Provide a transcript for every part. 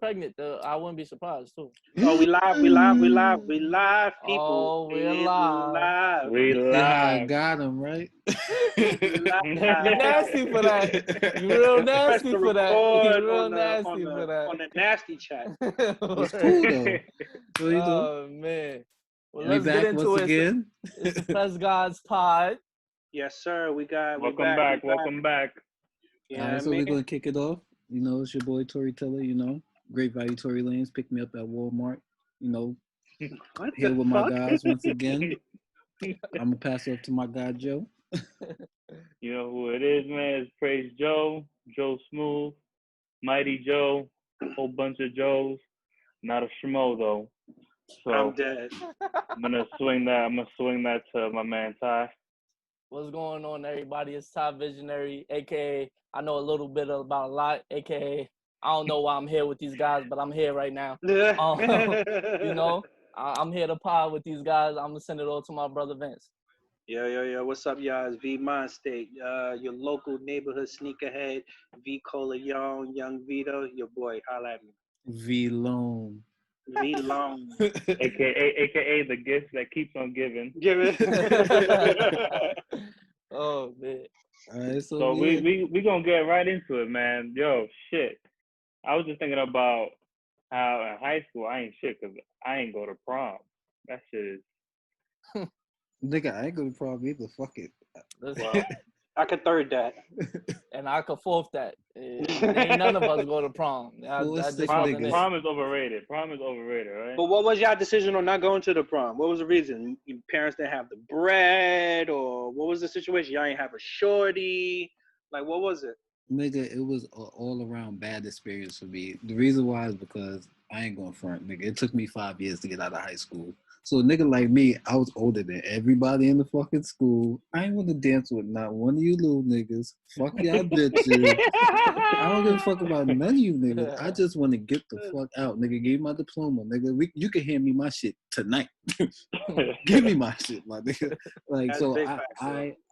pregnant, I wouldn't be surprised too. Oh, we live, people. Oh, we're live. We See how I live. got him, right? You nasty for that. You real Press nasty the for that. record You real on nasty for the that. nasty chat. It's cool though. So you know, Oh man. Well, we let's get back into once it. again. It's the Press God's pod. Yes, sir. We Welcome back. Welcome back. You All know right, what so I we're mean? gonna kick it off. You know, it's your boy Tory Teller. You know, Great Value Tory Lanes. Pick me up at Walmart. You know, What here the with fuck? my guys once again. I'm gonna pass it off to my guy Joe. You know who it is, man. It's Praise Joe, Joe Smooth, Mighty Joe, whole bunch of Joes. Not a schmo though. So I'm dead. I'm gonna swing that to my man Ty. What's going on, everybody? It's Top Visionary, aka I know a little bit about a lot, aka I don't know why I'm here with these guys, but I'm here right now. You know, I'm here to pod with these guys. I'm gonna send it all to my brother Vince. Yo. What's up, y'all? It's V Mind State, your local neighborhood sneakerhead, V Cola Young Vito, your boy. Holla at me. V Lone. V Long. AKA the gift that keeps on giving. Give it. Oh man. All right, So yeah. we gonna get right into it, man. Yo, shit. I was just thinking about how in high school I ain't shit because I ain't go to prom. That shit is Nigga, I ain't gonna prom either. Fuck it. well. I could third that. And I could fourth that. Ain't none of us go to prom. I just wasn't it. Prom is overrated. Prom is overrated, right? But what was y'all decision on not going to the prom? What was the reason? Your parents didn't have the bread, or what was the situation? Y'all ain't have a shorty. Like, what was it? Nigga, it was an all-around bad experience for me. The reason why is because I ain't going front, nigga. It took me 5 years to get out of high school. So a nigga like me, I was older than everybody in the fucking school. I ain't want to dance with not one of you little niggas. Fuck y'all bitches. I don't give a fuck about none of you niggas. I just want to get the fuck out, nigga. Give me my diploma, nigga. You can hand me my shit tonight. Give me my shit, my nigga. Like, That's so big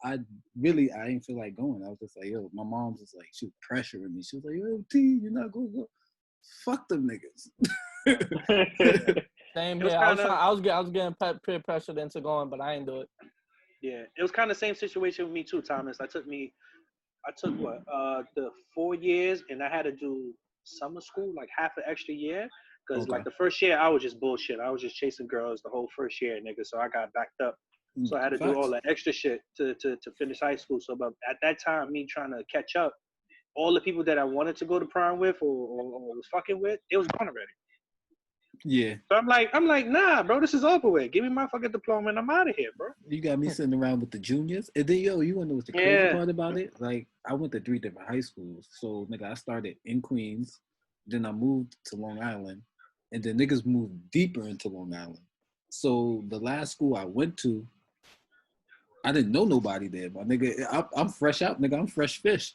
I really, I didn't feel like going. I was just like, yo, my mom's just like, she was pressuring me. She was like, yo, T, you're not going to go. Fuck them niggas. Same here. I was getting peer pressured into going, but I ain't do it. Yeah, it was kind of the same situation with me too, Thomas. I took what the 4 years, and I had to do summer school, like half an extra year, because like the first year I was just bullshit. I was just chasing girls the whole first year, nigga. So I got backed up. So I had to do all that extra shit to finish high school. So, but at that time, me trying to catch up, all the people that I wanted to go to prom with or was fucking with, it was gone already. Yeah. So I'm like, nah, bro, this is over with. Give me my fucking diploma and I'm out of here, bro. You got me sitting around with the juniors. And then, yo, you want to know what's the crazy part about it? Like, I went to 3 different high schools. So, nigga, I started in Queens. Then I moved to Long Island. And then niggas moved deeper into Long Island. So, the last school I went to, I didn't know nobody there, my nigga. I'm fresh out, nigga. I'm fresh fish.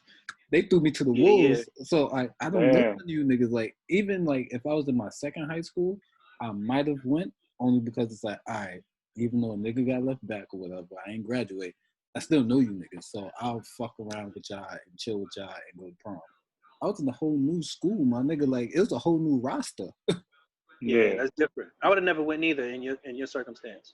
They threw me to the wolves. Yeah. So I don't know you niggas. Like, even like if I was in my second high school, I might have went only because it's like, all right, even though a nigga got left back or whatever, I ain't graduate. I still know you niggas. So I'll fuck around with y'all and chill with y'all and go to prom. I was in a whole new school, my nigga. Like, it was a whole new roster. Yeah, that's different. I would have never went either in your circumstance.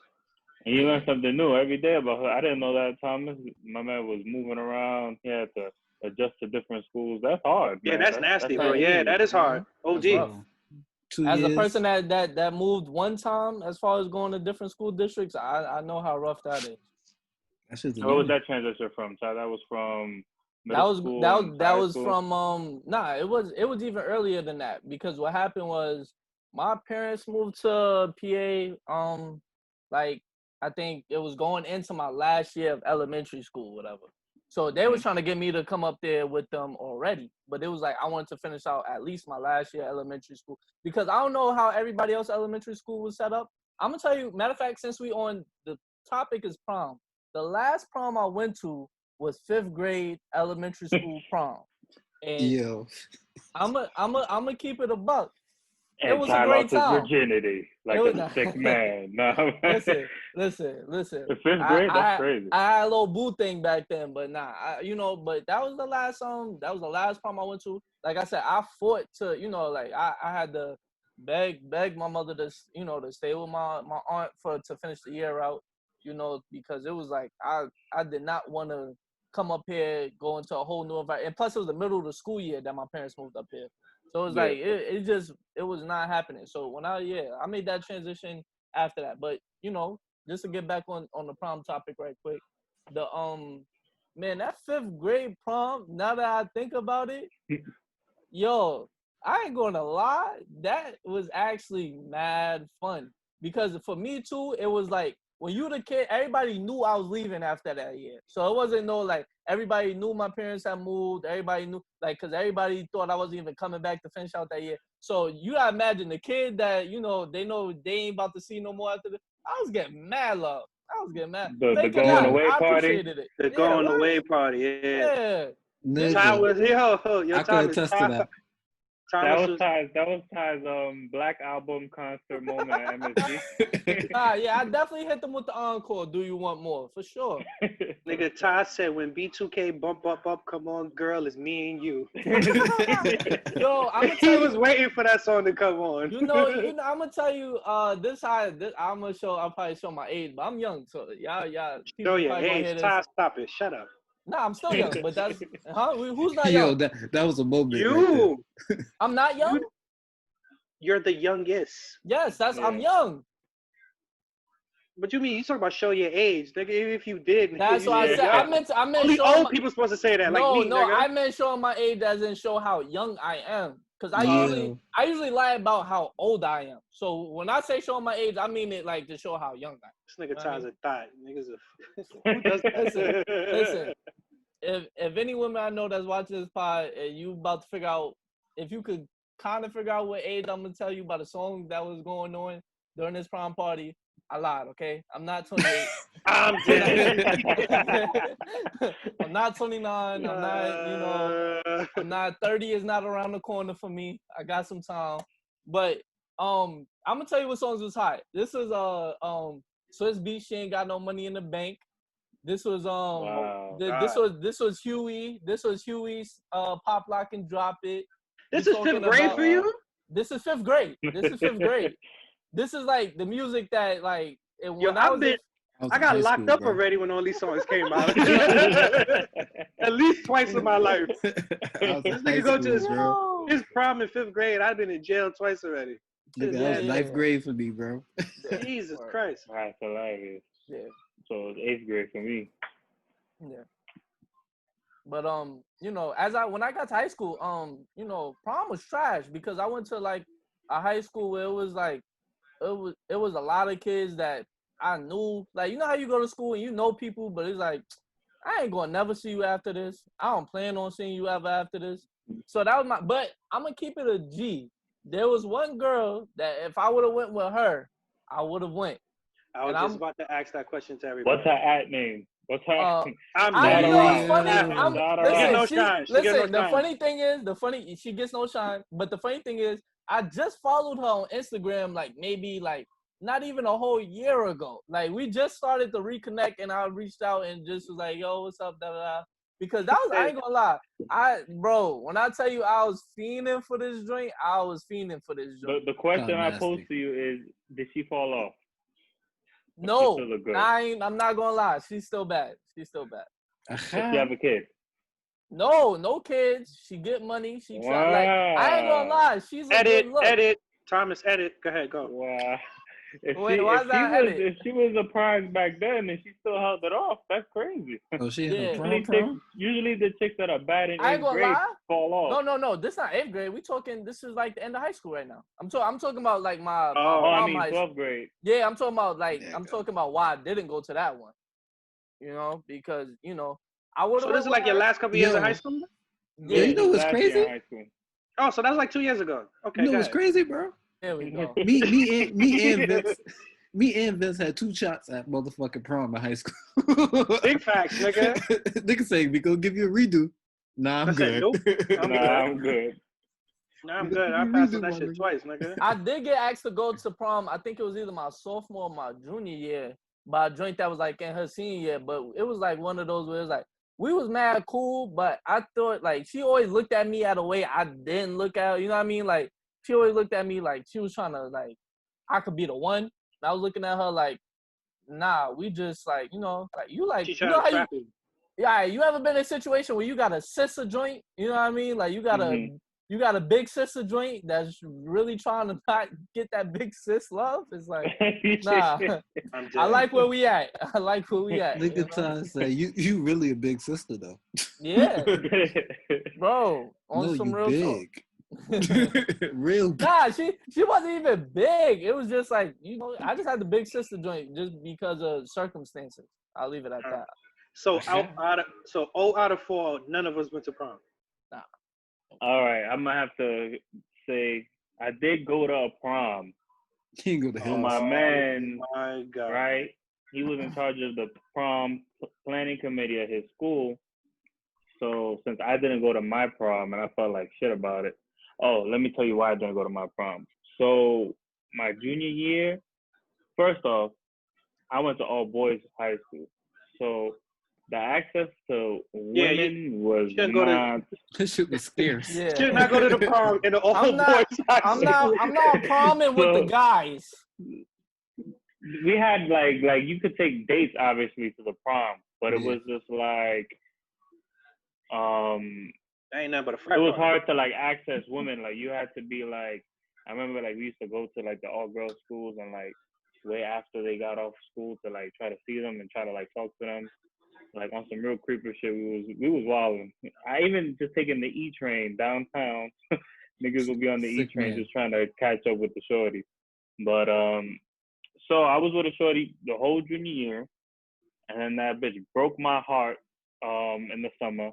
And you learn something new every day about her. I didn't know that, Thomas. My man was moving around. He had to adjust to different schools. That's hard, man. Yeah, that's nasty, bro. Yeah, that is hard. OG. As a person that moved one time, as far as going to different school districts, I know how rough that is. What was that transition from, Ty? That was from middle school. That was from it was even earlier than that, because what happened was my parents moved to PA like I think it was going into my last year of elementary school, whatever. So they was trying to get me to come up there with them already. But it was like I wanted to finish out at least my last year elementary school. Because I don't know how everybody else elementary school was set up. I'm going to tell you, matter of fact, since we on the topic is prom, the last prom I went to was 5th grade elementary school prom. And I'm a keep it a buck. It was a great lost his time. virginity like a sick man. No, listen. The fifth grade, that's crazy. I had a little boo thing back then, but nah, but that was the last prom I went to. Like I said, I fought to, like I had to beg my mother to, to stay with my aunt to finish the year out, because it was like I did not want to come up here, go into a whole new environment, and plus it was the middle of the school year that my parents moved up here. So it was like it was not happening. So when I made that transition after that. But just to get back on the prom topic right quick, the man, that 5th grade prom, now that I think about it, yo, I ain't gonna lie, that was actually mad fun. Because for me too, it was like when you the kid, everybody knew I was leaving after that year. So it wasn't like everybody knew my parents had moved. Everybody knew, because everybody thought I wasn't even coming back to finish out that year. So you gotta imagine the kid that, they know they ain't about to see no more after this. I was getting mad love. I was getting mad. The going away I party? appreciated it. The going away party, yeah. Ty was, I could attest to that. That was Ty's Black Album concert moment at MSG. Yeah, I definitely hit them with the encore. Do you want more? For sure. Nigga, Ty said when B2K bump, come on, girl, it's me and you. Yo, he was waiting for that song to come on. I'm gonna tell you, I'll probably show my age, but I'm young, so y'all. Show your age, Ty, stop it, shut up. Nah, I'm still young, but that's who's not young? Yo, that was a moment. You. Right. I'm not young. You're the youngest. Yes, I'm young. But you talk about show your age, nigga? If you did, that's what I said. I meant only old people supposed to say that. No, like me, nigga. I meant showing my age as in show how young I am. Because I usually lie about how old I am. So when I say showing my age, I mean it like to show how young I am. This nigga Ty's a thought. Niggas who does that? Listen. If any women I know that's watching this pod and you about to figure out, if you could kind of figure out what age I'm gonna tell you about a song that was going on during this prom party, I lied, okay? I'm not 28. I'm dead. I'm not 29. I'm not, I'm not 30 is not around the corner for me. I got some time. But I'm gonna tell you what songs was hot. This is Swiss Beats, She Ain't Got No Money in the Bank. This was this was Huey. This was Huey's Pop Lock and Drop It. This is 5th grade for you? This is 5th grade. This is 5th grade. This is like the music that like when I got locked up already when all these songs came out. At least twice in my life. This nigga go to his prom in 5th grade. I've been in jail twice already. Nigga, that was 9th grade for me, bro. Jesus Christ. That's hilarious. Yeah. So it was 8th grade for me. Yeah. But when I got to high school, prom was trash because I went to like a high school where it was like it was a lot of kids that I knew. Like, how you go to school and you know people, but it's like, I ain't gonna never see you after this. I don't plan on seeing you ever after this. So that was but I'm gonna keep it a G. There was one girl that if I would have went with her, I would have went. I was just about to ask that question to everybody. What's her at name? What's her? I'm not around. Listen, the funny thing is, she gets no shine. But the funny thing is, I just followed her on Instagram, like maybe like not even a whole year ago. Like we just started to reconnect, and I reached out and just was like, "Yo, what's up?" Da da da. Because that was, I ain't gonna lie, bro. When I tell you I was fiending for this joint, I was fiending for this joint. The question I pose to you is, did she fall off? No, I'm not gonna lie. She's still bad. Does she have a kid? No kids. She get money. She try, like, I ain't gonna lie. She's a good look. Edit. Thomas, edit. Go ahead, go. Wow. If she was a prize back then and she still held it off, that's crazy. Oh, she had a prom? Usually the chicks that are bad in 8th grade fall off. No. This not 8th grade. This is like the end of high school right now. I'm talking about like my. 12th grade. Yeah, I'm talking about like I'm talking about why I didn't go to that one. Because I would. So this is like your last couple years of high school. Yeah, you know what's crazy? Oh, so that was like 2 years ago. Okay. You know what's crazy, bro? There we go. Me and Vince had 2 shots at motherfucking prom in high school. Big facts, nigga. Nigga saying we gonna give you a redo. Nah, I'm good. Nope. I'm good. Nah, I'm good. I passed on that shit twice, nigga. I did get asked to go to prom. I think it was either my sophomore or my junior year. But a joint that was like in her senior year. But it was like one of those where it was like, we was mad cool, but I thought like she always looked at me at a way I didn't look at her. You know what I mean? Like she always looked at me like she was trying to like I could be the one. And I was looking at her like, nah, we just like, like you like She you tried know to how trap you you. yeah, you ever been in a situation where you got a sister joint? You know what I mean? Like you got a big sister joint that's really trying to not get that big sis love. It's like, nah. I'm I dead. like where we at. I like where we at. Look at Ty say you really a big sister though. Yeah, bro. On No, some you real big. Real big. Nah, she wasn't even big. It was just like I just had the big sister joint just because of circumstances. I'll leave it at that. So out of 4, none of us went to prom. Nah. All right, I'm gonna have to say I did go to a prom. He ain't go to So hell. my man, my God. right? He was in charge of the prom planning committee at his school. So since I didn't go to my prom and I felt like shit about it. Oh, let me tell you why I didn't go to my prom. So my junior year, first off, I went to all boys high school. So the access to women was not. This shit was scarce. Yeah. Should not go to the prom in the all I'm not. boys high I'm school. not promming with the guys. We had like you could take dates obviously to the prom, but it was just like ain't nothing but a frat it was party. hard to like access women. Like you had to be like, I remember like we used to go to like the all girls schools and like way after they got off school to like try to see them and try to like talk to them. Like on some real creeper shit, we was wilding. I even just taking the E train downtown. Niggas will be on the E train just trying to catch up with the shorty. But so I was with a shorty the whole junior year, and then that bitch broke my heart in the summer.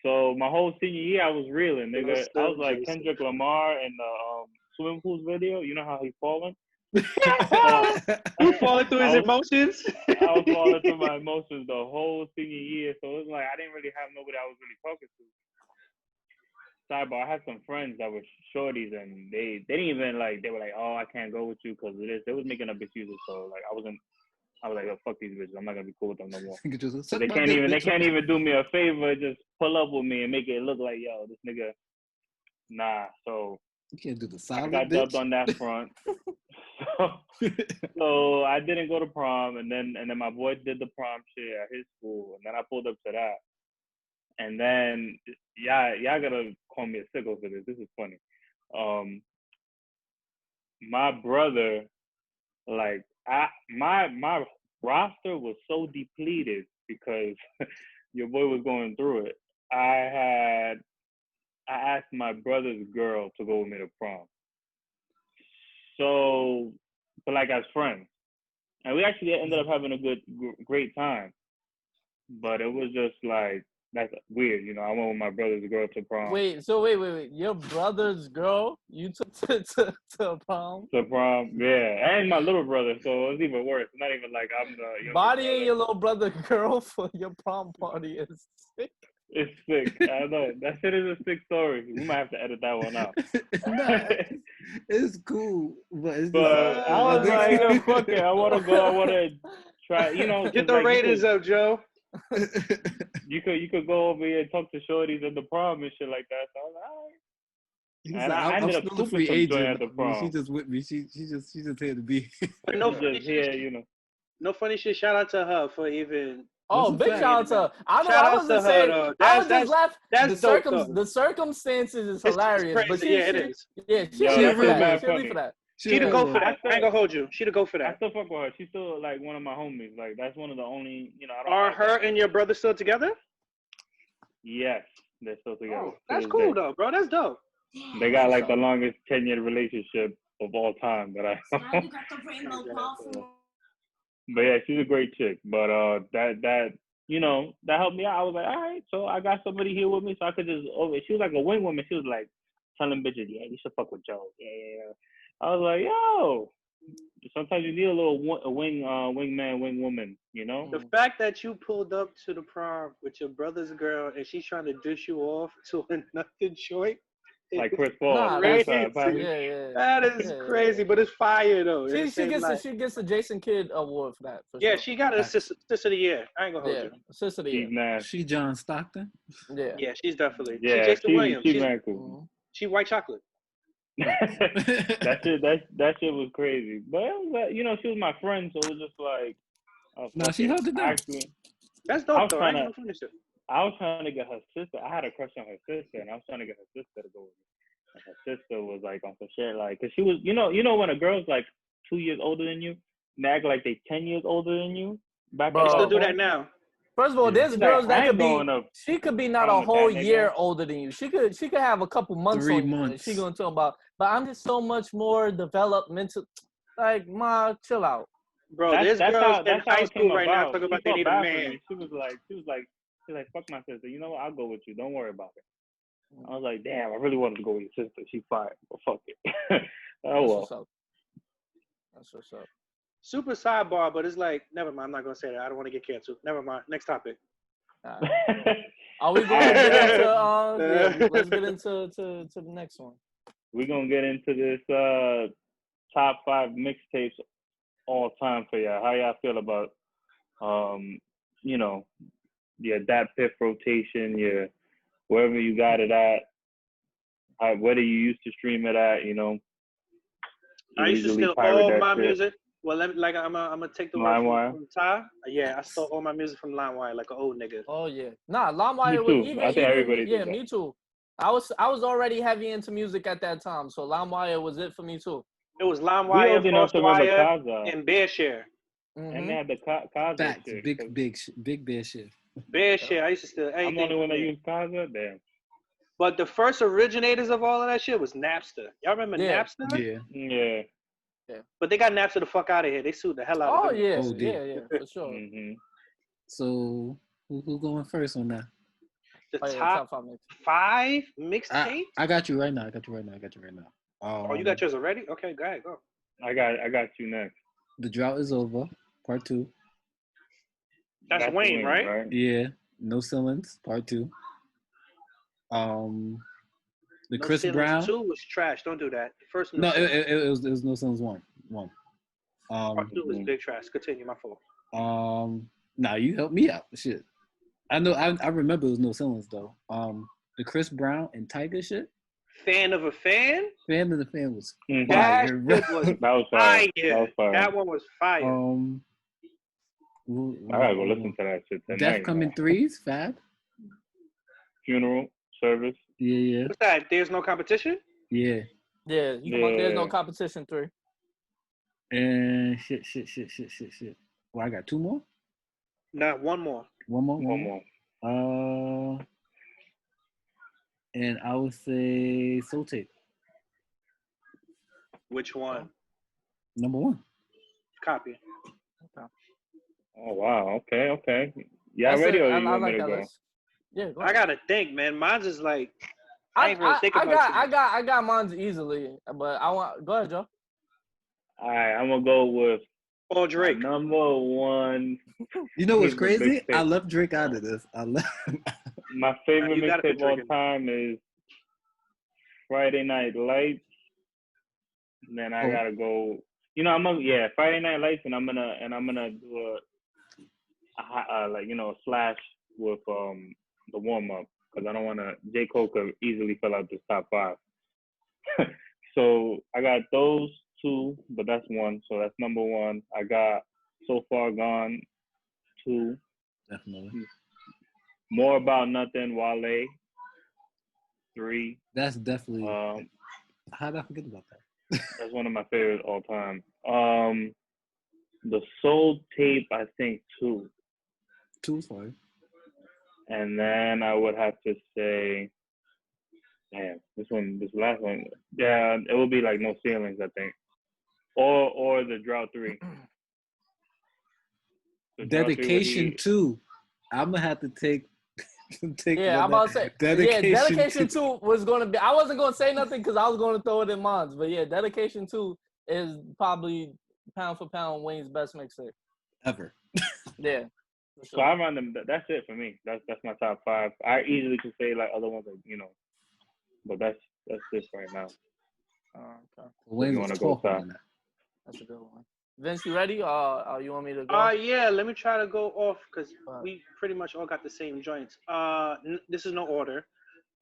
So my whole senior year I was reeling, nigga. I was like Kendrick Lamar in the swimming pools video. You know how he's falling? You falling through his emotions? I was falling through my emotions the whole senior year. So it was like I didn't really have nobody I was really talking to. Sidebar, I had some friends that were shorties and they didn't even like, they were like, oh, I can't go with you because of this. They was making up excuses. So like I was like, oh, fuck these bitches. I'm not gonna be cool with them no more. So they can't even do me a favor, just pull up with me and make it look like, yo, this nigga, nah. So you can't do the solid. I got dubbed on that front. So I didn't go to prom, and then my boy did the prom shit at his school, and then I pulled up to that. And then y'all gotta call me a sicko for this. This is funny. My brother, like my roster was so depleted because your boy was going through it. I asked my brother's girl to go with me to prom. So, but like as friends, and we actually ended up having a great time. But it was just like, that's weird, you know. I went with my brother's girl to prom. Wait. Your brother's girl you took to prom? To prom, yeah. And my little brother, so it was even worse. It's not even like I'm the bodying your little brother girl for your prom party is sick. It's sick. I know. That shit is a sick story. We might have to edit that one out. Nah, it's cool. But I was like, yo, fuck it. I want to go. I want to try, you know. Get the like, ratings up, Joe. You could go over here and talk to shorties at the prom and shit like that. So I was like, all right. And I ended up still a free agent at the prom. She just with me. She just here to be. But no funny just here, you know. No funny shit. Shout out to her for even. Oh, big shout out to her. I wasn't saying. The circumstances is hilarious, but it is. Yeah, she'll leave for that. She'd go for that. I ain't gonna hold you. She'd go for that. I still fuck with her. She's still like one of my homies. Like that's one of the only, you know. Are her and your brother still together? Yes, they're still together. Oh, that's cool though, bro. That's dope. They got like the longest 10-year relationship of all time that I know. But yeah, she's a great chick. But that you know, that helped me out. I was like, all right, so I got somebody here with me, so I could just. Oh, she was like a wing woman. She was like telling bitches, yeah, you should fuck with Joe. Yeah. I was like, yo. Sometimes you need a little wingman, wing woman, you know? The fact that you pulled up to the prom with your brother's girl and she's trying to dish you off to another joint Like Chris Paul. Nah, Chris, that's Crazy. yeah. That is crazy, but it's fire though. It's the same life. She gets a Jason Kidd award for that. For Yeah, sure. she got an assist of the year. I ain't gonna hold Yeah, you. assist of the She's year. nasty. She John Stockton. Yeah. Yeah, she's definitely. She Yeah, Jason Williams. she's mad cool. She white chocolate. that shit was crazy. But it was, you know, she was my friend, so it was just like, No, she held it down. Actually, That's dope though. I ain't gonna finish it. I was trying to get her sister. I had a crush on her sister, and I was trying to get her sister to go with me. And her sister was like on some shit, like, cause she was, you know, when a girl's like 2 years older than you, and they act like they 10 years older than you. Back They still do that now. First of all, there's She's girls like, that could be. She could be not a whole year older than you. She could have a couple months 3 on you. months. She gonna talk about. But I'm just so much more developmental. Like, ma, chill out. Bro, there's girls in high school right now talking about they need a man. She was like, fuck my sister. You know what? I'll go with you. Don't worry about it. I was like, damn, I really wanted to go with your sister. She's fine, but fuck it. Oh well. That's what's up. Super sidebar, but it's like, never mind. I'm not gonna say that. I don't want to get canceled. Never mind. Next topic. Are we going to get into? Let's get into to the next one. We're gonna get into this top 5 mixtapes all time for y'all. How y'all feel about you know, your that fifth rotation, your wherever you got it at, whether you used to stream it at, you know. I used to steal all my music. Well, I'm gonna take the word from Ty. Yeah, I stole all my music from LimeWire like an old nigga. Oh yeah, nah, LimeWire was even. I think everybody did that. Me too. I was already heavy into music at that time, so LimeWire was it for me too. It was LimeWire, FrostWire, and BearShare. And they had the Kaza shit. Big BearShare. BearShare. I used to steal anything. I'm the only one that used Kaza. Damn. But the first originators of all of that shit was Napster. Y'all remember Napster? Yeah. But they got Napster the fuck out of here. They sued the hell out of him. Yeah, for sure. So who going first on that? The top 5 mixtapes? I got you right now. Oh, you got yours already? Okay, go ahead, go. I got you next. The Drought Is Over, Part 2. That's Wayne, right? Yeah. No Ceilings, Part 2. The No Chris Ceilings Brown 2 was trash. Don't do that. First, it was No Ceilings 1. Part 2 was big trash. Continue, my fault. Nah, you helped me out. Shit. I know. I remember it was No Ceilings though. The Chris Brown and Tiger shit. Fan of a Fan. Fan of the Fan was fire. That was fire. That one was fire. I gotta go listen to that shit tonight. Death Coming Threes, Fab. Funeral Service. Yeah. What's that? There's No Competition. Yeah. There's No Competition 3. And shit. Well, I got 2 more. Not one more. One more. And I would say Soul Tape. Which one? Number 1. Copy. Okay. Oh wow. Okay. Yeah, ready or you want me to go? Yeah, go I gotta think, man. Mine's is like I ain't really think about it. I got mine's easily, but I want go ahead, Joe. All right, I'm gonna go with Drake. Number 1. You know what's crazy? I left Drake out of this. My favorite mixtape of all time is Friday Night Lights. And then I gotta go. You know, Friday Night Lights, and I'm gonna do a slash with the warm up because I don't want to. J. Cole could easily fill out this top 5. So I got those 2, but that's 1. So that's number 1. I got So Far Gone 2. Definitely. More About Nothing, Wale 3. That's definitely. How did I forget about that? That's one of my favorites all time. The Soul Tape, I think 2. 2 is fine. And then I would have to say, damn, this last one, yeah, it would be like No Ceilings, I think, or the Drought 3. Dedication 2. I'm gonna have to take. I'm about to say. Dedication 2 was gonna be. I wasn't gonna say nothing because I was gonna throw it in mine, but yeah, Dedication 2 is probably pound for pound Wayne's best mixtape ever. Yeah. Sure. So I run them. That's it for me. That's my top 5. I easily could say like other ones, but That's this right now. Okay. Wayne wanna was go talking fast? on that. That's a good one. Vince, you ready? You want me to go? Yeah. Let me try to go off because Wow. we pretty much all got the same joints. This is no order.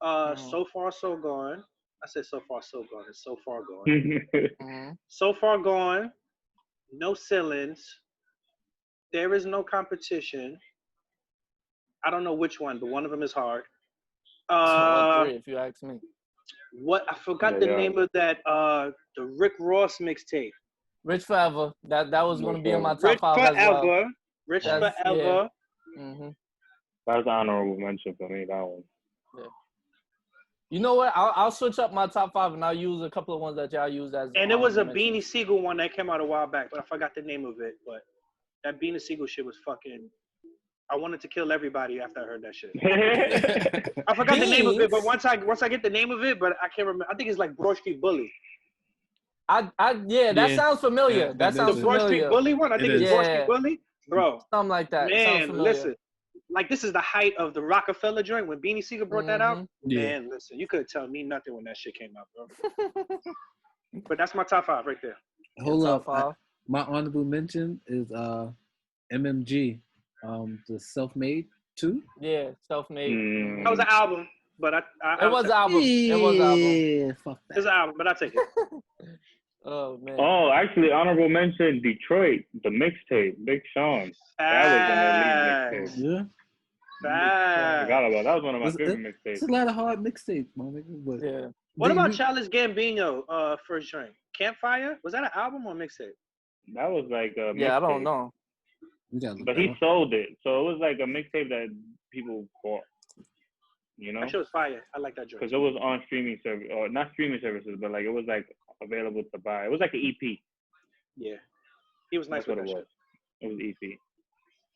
Mhm. So far so gone. I said so far so gone. It's so far gone. Mhm. So far gone. No ceilings. There is no competition. I don't know which one, but one of them is hard. All Uh, three, if you ask me. what I forgot Yeah, the yeah. name of that. The Rick Ross mixtape. Rich Forever. That was gonna be in my top Rich 5 as well. Forever. Rich That's Forever. Mhm. That's an honorable mention for me. That one. Yeah. You know what? I'll switch up my top 5 and I'll use a couple of ones that y'all use as And it was a mentions. Beanie Siegel one that came out a while back, but I forgot the name of it. But that Beanie Siegel shit was fucking. I wanted to kill everybody after I heard that shit. I forgot the name of it, but once I get the name of it, but I can't remember. I think it's like Broad Street Bully. Yeah, that sounds familiar. That The sounds Broad Street familiar. Bully one. I think it's Broad Street Bully, bro. Something like that. It sounds Man, familiar. listen. Like this is the height of the Rockefeller joint when Beanie Siegel brought that out. Man, listen, you couldn't tell me nothing when that shit came out, bro. But that's my top 5 right there. Hold up. My honorable mention is MMG, the Self-Made 2. Yeah, Self-Made. That was an album, but it was an album. Yeah, it was an album. Fuck that. It's an album, but I take it. Oh man. Oh, actually, honorable mention Detroit, the mixtape, Big Sean. That was an elite mixtape. Yeah. I forgot about that. That was one of my favorite mixtapes. It's a lot of hard mixtapes, my nigga. But yeah. What about Childish Gambino? First joint, Campfire. Was that an album or a mixtape? That was like a mixtape. Yeah, I don't know. But he sold it, so it was like a mixtape that people bought. You know, that shit was fire. I like that joint because it was on streaming service, or not streaming services, but like it was like available to buy. It was like an EP. Yeah, he was nice with that shit. It was EP.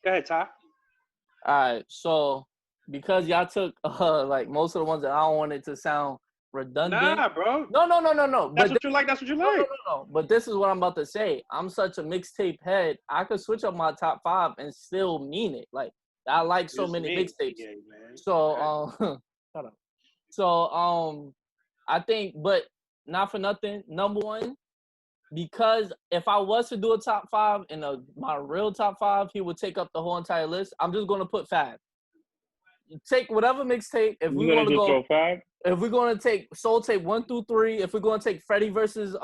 Go ahead, Ty. All right, so because y'all took like most of the ones that I don't want it to sound redundant. Nah, bro. No. That's what you like. That's what you like. No. But this is what I'm about to say. I'm such a mixtape head. I could switch up my top 5 and still mean it. Like I like so many mixtapes. Yeah, man. So shut up. So I think, but not for nothing. Number one, because if I was to do a top 5 and my real top 5, he would take up the whole entire list. I'm just gonna put Fab. Take whatever mixtape. If we want to go, if we're gonna take Soul Tape 1 through 3, if we're gonna take Freddie versus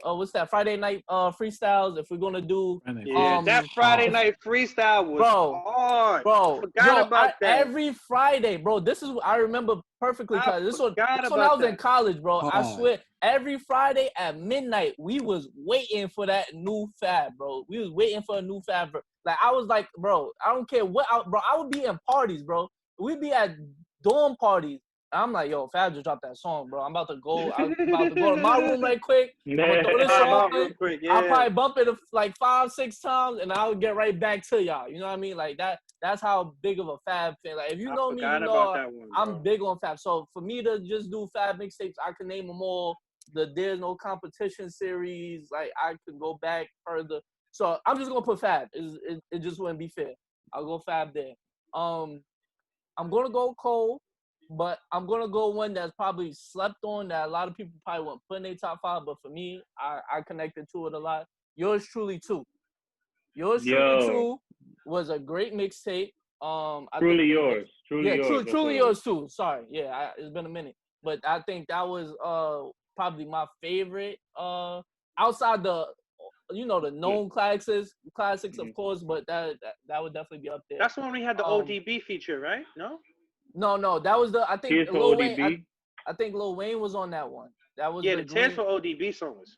what's that Friday night freestyles, if we're gonna do that Friday night freestyle was hard. Bro, forgot about that every Friday, bro. This is I remember perfectly because this when I was in college, bro. I swear every Friday at midnight we was waiting for that new Fab, bro. We was waiting for a new Fab. Like I was like, bro, I don't care what, bro. I would be in parties, bro. We'd be at dorm parties. I'm like, yo, Fab just dropped that song, bro. I'm about to go to my room right quick. I'm gonna throw this song in. I'll probably bump it like 5-6 times, and I'll get right back to y'all. You know what I mean? Like that. That's how big of a Fab fan. Like if you know me, you know I'm big on Fab. So for me to just do Fab mixtapes, I can name them all. The There's No Competition series. Like I could go back further. So I'm just gonna put Fab. It just wouldn't be fair. I'll go Fab there. I'm gonna go Cole. But I'm gonna go one that's probably slept on that a lot of people probably won't put in their top 5. But for me, I connected to it a lot. Yours Truly 2. Yours Truly 2 was a great mixtape. Truly Yours. Truly Yours too. Sorry, it's been a minute, but I think that was probably my favorite. Outside the the known classics of course, but that would definitely be up there. That's when we had the ODB feature, right? No, that was I think Lil Wayne. I think Lil Wayne was on that one. That was the Tears for ODB song was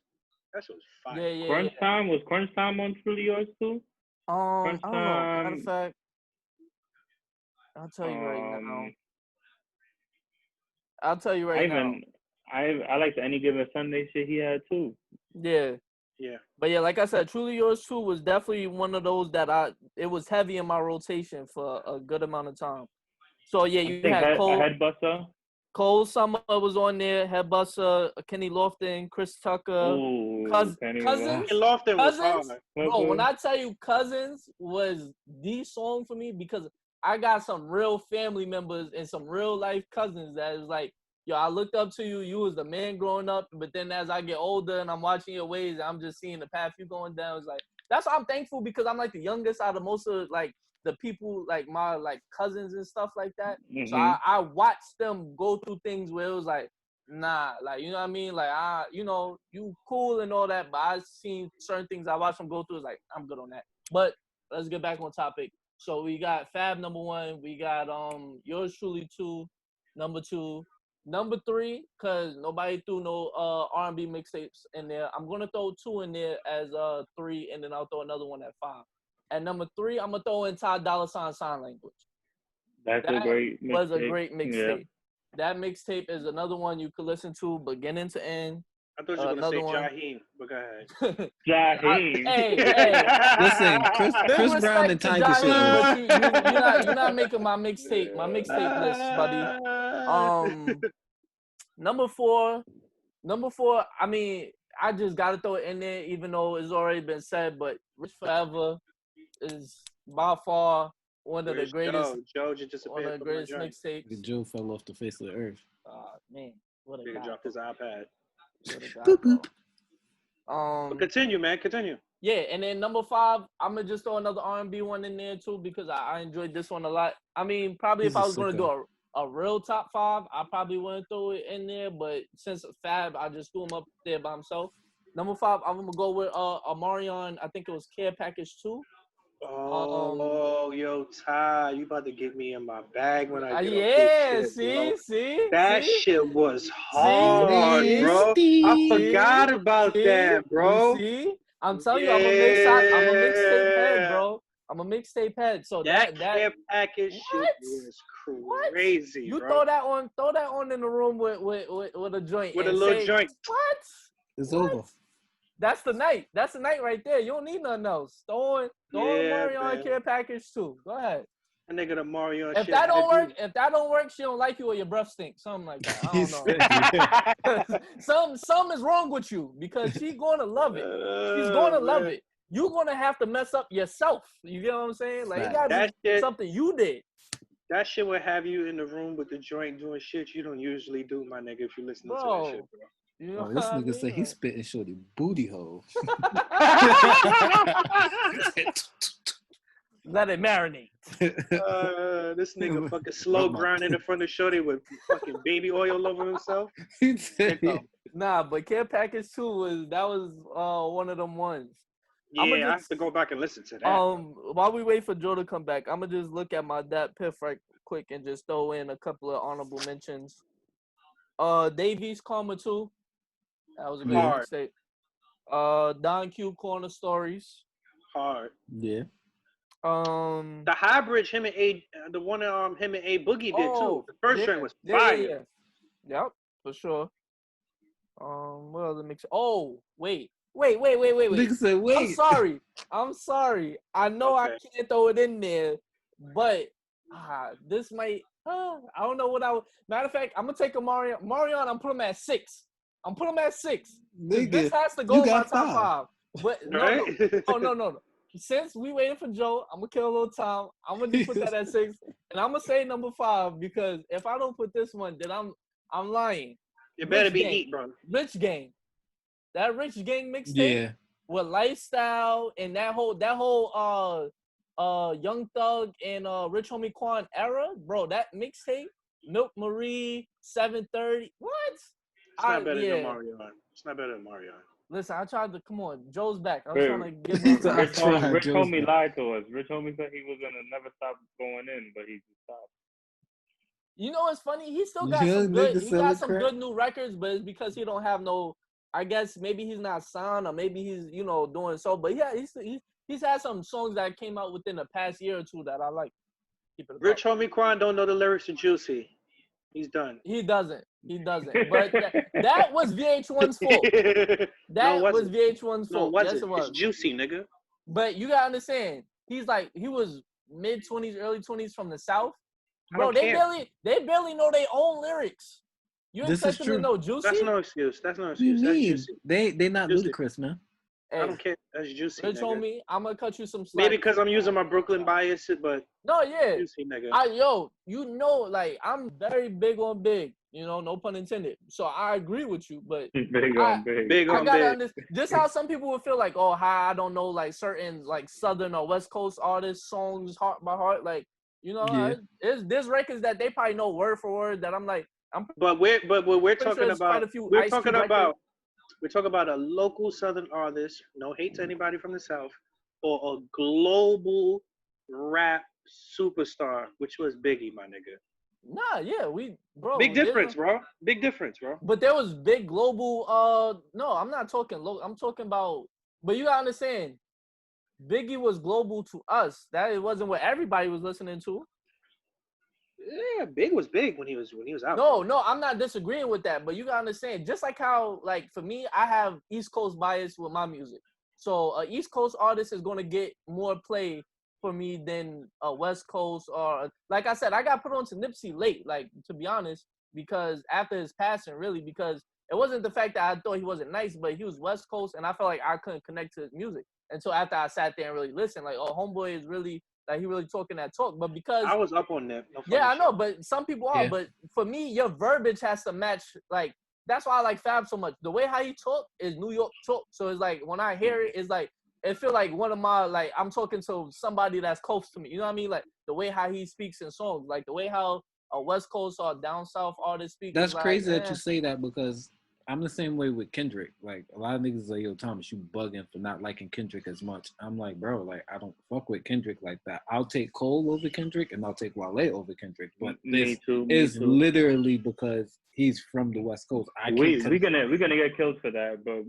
fire. Yeah. Was Crunch Time on Truly Yours too? I don't know. Matter of fact, I'll tell you right now. I'll tell you right now. I like the Any Given Sunday shit he had too. Yeah. But yeah, like I said, Truly Yours 2 was definitely one of those that it was heavy in my rotation for a good amount of time. So yeah, you had Cole. Headbuster. Cole Summer was on there. Headbuster, Kenny Lofton, Chris Tucker, Cousins. Lofton was hard. Bro, when I tell you Cousins was the song for me because I got some real family members and some real life cousins that is like yo, I looked up to you. You was the man growing up, but then as I get older and I'm watching your ways, I'm just seeing the path you going down. It's like that's why I'm thankful because I'm like the youngest out of most of like the people like my like cousins and stuff like that. Mm-hmm. So I watched them go through things where it was like, nah, like you know what I mean? Like you cool and all that, but I seen certain things I watched them go through. It's like I'm good on that. But let's get back on topic. So we got Fab number 1. We got yours truly 2, number 2. Number 3, cause nobody threw no R&B mixtapes in there. I'm gonna throw 2 in there as 3, and then I'll throw another one at 5. At number 3, I'm gonna throw in Ty Dolla $ign Sign Language. That a great mixtape. Yeah. That mixtape is another one you could listen to beginning to end. I thought you were gonna say Jaheim, but go ahead. Jaheim. Hey. Listen, Chris Brown and Tiger shit. But you're not making my mixtape list, buddy. Number four. I mean, I just gotta throw it in there, even though it's already been said. But Rich Forever is by far one of the greatest. Joe just disappeared. One of the greatest mixtapes. Joe fell off the face of the earth. Man, what a guy. He dropped his iPad. Boop, boop. But continue, man. Continue. Yeah, and then number 5, I'm gonna just throw another R&B one in there too because I enjoyed this one a lot. I mean, probably if I was gonna do a real top 5, I probably wouldn't throw it in there. But since Fab, I just threw him up there by himself. Number 5, I'm gonna go with Omarion. I think it was Care Package 2. Yo, Ty, you about to get me in my bag when I get yeah, see? That shit was hard, bro. I forgot about that, bro. See? I'm telling you, I'm a mixtape head, bro. I'm a mixtape head. So that Care Package shit was crazy, you bro. throw that on in the room with a joint. With a little joint. What? It's over. That's the night. That's the night right there. You don't need nothing else. Throw Omarion Care Package 2. Go ahead. That nigga the Mario if that don't work, she don't like you or your breath stinks. Something like that. I don't know. Something is wrong with you because she's gonna love it. She's gonna love it. You're gonna have to mess up yourself. You get what I'm saying? Like it gotta be something you did. That shit would have you in the room with the joint doing shit you don't usually do, my nigga, if you listen to that shit, bro. You know this nigga said he's spitting shorty booty hole. Let it marinate. This nigga fucking slow grinding in front of shorty with fucking baby oil over himself. Nah, but Care Package 2 was one of them ones. Yeah, I have to go back and listen to that. While we wait for Joe to come back, I'm gonna just look at my Dat Piff right quick and just throw in a couple of honorable mentions. Davies Karma 2. That was a great mistake. Don Q Corner Stories. Hard. Yeah. The hybrid him and A Boogie did too. The first joint was fire. Yeah. Yep, for sure. What other mix? Oh, wait. Nigga said, wait. I'm sorry. I know I can't throw it in there, but this might. I don't know what I would. Matter of fact, I'm gonna take a Marion. I'm putting him at 6. Nigga, this has to go in my top 5. But right? No. Since we waiting for Joe, I'm gonna kill a little time. I'm gonna just put that at 6, and I'm gonna say number 5 because if I don't put this one, then I'm lying. It better be Heat, bro. Rich Gang, that Rich Gang mixtape with Lifestyle and that whole Young Thug and Rich Homie Quan era, bro. That mixtape, Milk Marie, 730. What? It's not better than Mario. It's not better than Mario. Listen, I tried to come on. Joe's back. I'm trying to get my time. Rich Homie lied to us. Rich Homie said he was gonna never stop going in, but he just stopped. You know what's funny? He still got some good. He got some good new records, but it's because he don't have no. I guess maybe he's not signed, or maybe he's doing so. But yeah, he's had some songs that came out within the past year or two that I like. Rich Homie Quan don't know the lyrics to Juicy. He's done. He doesn't. But that was VH1's fault. That was VH1's fault. Yes, it was. It's Juicy, nigga. But you gotta understand, he was mid-20s, early 20s from the South. Bro, they barely know their own lyrics. You expect them to know Juicy? That's no excuse. That's Juicy. They not Juicy. Ludacris, man. Hey, I don't care. That's Juicy. Rich Homie, I'm gonna cut you some slack. Maybe because I'm using my Brooklyn bias, but no, yeah. Juicy, nigga. like I'm very big on Big. You know, no pun intended. So I agree with you, but Big on big. Big I on gotta big. understand just how some people would feel like, oh, how I don't know like certain like Southern or West Coast artists' songs heart by heart. Like, you know, there's records that they probably know word for word that I'm like, I'm But what we're pretty sure talking there's quite about, a few we're Ice talking Cube records. about we're talking about a local Southern artist. No hate to anybody from the South, or a global rap superstar, which was Biggie, my nigga. Nah, yeah, Big difference, bro. Big difference, bro. But there was big global. No, I'm not talking local. I'm talking about. But you gotta understand, Biggie was global to us. That it wasn't what everybody was listening to. Yeah, Big was big when he was out. No, I'm not disagreeing with that. But you gotta understand, just like how, like for me, I have East Coast bias with my music. So an East Coast artist is gonna get more play for me than a West Coast, or like I said, I got put on to Nipsey late, like to be honest, because after his passing, really, because it wasn't the fact that I thought he wasn't nice, but he was West Coast, and I felt like I couldn't connect to his music until after I sat there and really listened. Like, oh, homeboy is really like he really talking that talk, but because I was up on that. No yeah, I shit. know, but some people are. Yeah. But for me, your verbiage has to match. Like that's why I like Fab so much. The way how he talk is New York talk. So it's like when I hear it, it's like it feel like one of my like I'm talking to somebody that's close to me. You know what I mean? Like the way how he speaks in songs, like the way how a West Coast or down South artist speaks. That's like, crazy that you say that because I'm the same way with Kendrick. Like a lot of niggas like, yo, Thomas, you bugging for not liking Kendrick as much. I'm like, bro, like I don't fuck with Kendrick like that. I'll take Cole over Kendrick and I'll take Wale over Kendrick. But this is literally because he's from the West Coast. We're gonna get killed for that, but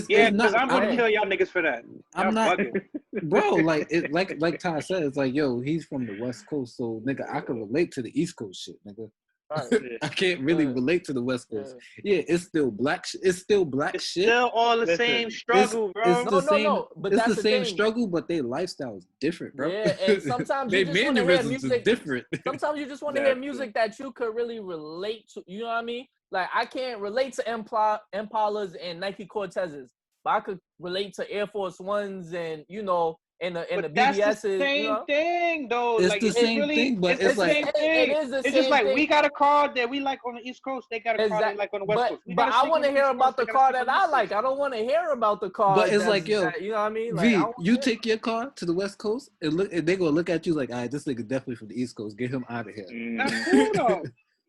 yeah, because I'm gonna kill y'all niggas for that. I'm not, bugging. bro. Like Ty said, it's like, yo, he's from the West Coast, so nigga, I can relate to the East Coast shit, nigga. Right. I can't really relate to the West Coast. Yeah, it's still black. It's still black it's shit. Still all the same struggle, bro. It's the same. But it's that's the same thing. struggle, but their lifestyle is different, bro. Yeah, and sometimes you just want to hear music. Different. Sometimes you just want to hear music that you could really relate to. You know what I mean? Like I can't relate to Impalas and Nike Cortezes, but I could relate to Air Force Ones and you know. And the BBSs, that's the same thing, though. It's like, the same thing, but it's like same thing. It's just like we got a car that we like on the East Coast. They got a car they like on the West Coast. But I want to hear about the car that I like. I don't want to hear about the car. But it's like, yo, you know what I mean? Like, you take your car to the West Coast and they gonna look at you like, all right, this nigga definitely from the East Coast. Get him out of here. That's cool though.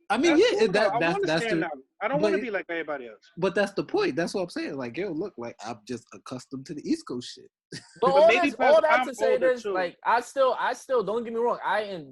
I mean, that's that's the. I don't want to be like everybody else. But that's the point. That's what I'm saying. Like, yo, look, like I'm just accustomed to the East Coast shit. But all that to say this, too. Like, I still don't get me wrong. I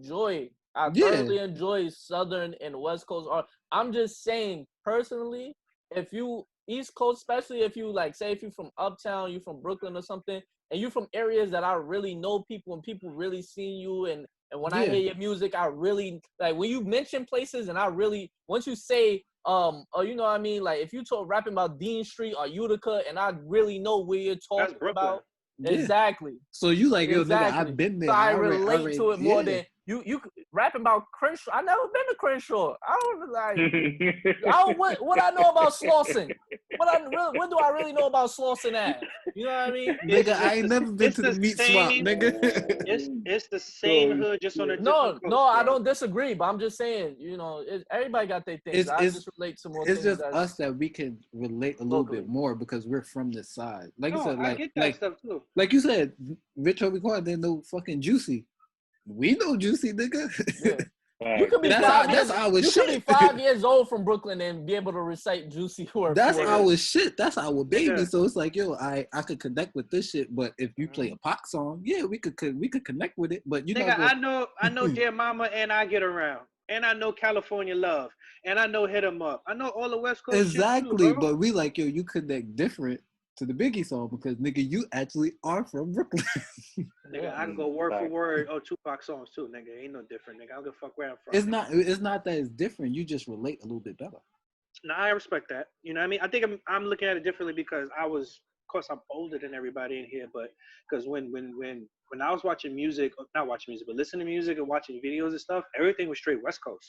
thoroughly enjoy Southern and West Coast art. I'm just saying, personally, if you East Coast, especially if you like, say if you're from Uptown, you're from Brooklyn or something, and you're from areas that I really know people and people really see you and when I hear your music, I really like when you mention places and I really once you say or you know what I mean, like if you talk rapping about Dean Street or Utica and I really know where you're talking about. Yeah. Exactly. So you like, yo, nigga, I've been there. So I relate to it more than you rapping about Crenshaw. I never been to Crenshaw. I don't like. What I know about Slauson? What do I really know about Slauson at? You know what I mean? Nigga, I ain't never been to the meat swap, nigga. It's the same hood, just on a different coast, I don't disagree, but I'm just saying, you know, everybody got their things. I just relate to more. It's just us that we can relate a little bit more because we're from this side. Like you said, I get that stuff too. Like you said, Rich Homie Quad didn't know fucking Juicy. We know Juicy, nigga. Yeah. You could be that's our shit. You could be 5 years old from Brooklyn and be able to recite Juicy word. That's our shit. That's our baby. Yeah. So it's like, yo, I could connect with this shit. But if you play a Pac song, yeah, we could connect with it. But you know, I know Dear Mama and I Get Around, and I know California Love, and I know Hit 'Em Up. I know all the West Coast. Exactly, shit too, but we like, yo, you connect different to the Biggie song because nigga, you actually are from Brooklyn. Nigga, I can go word for word. Oh, Tupac songs too, nigga. Ain't no different, nigga. I don't give a fuck where I'm from. It's not that it's different. You just relate a little bit better. No, I respect that. You know what I mean? I think I'm looking at it differently because of course, I'm older than everybody in here, but because when I was watching music, not watching music, but listening to music and watching videos and stuff, everything was straight West Coast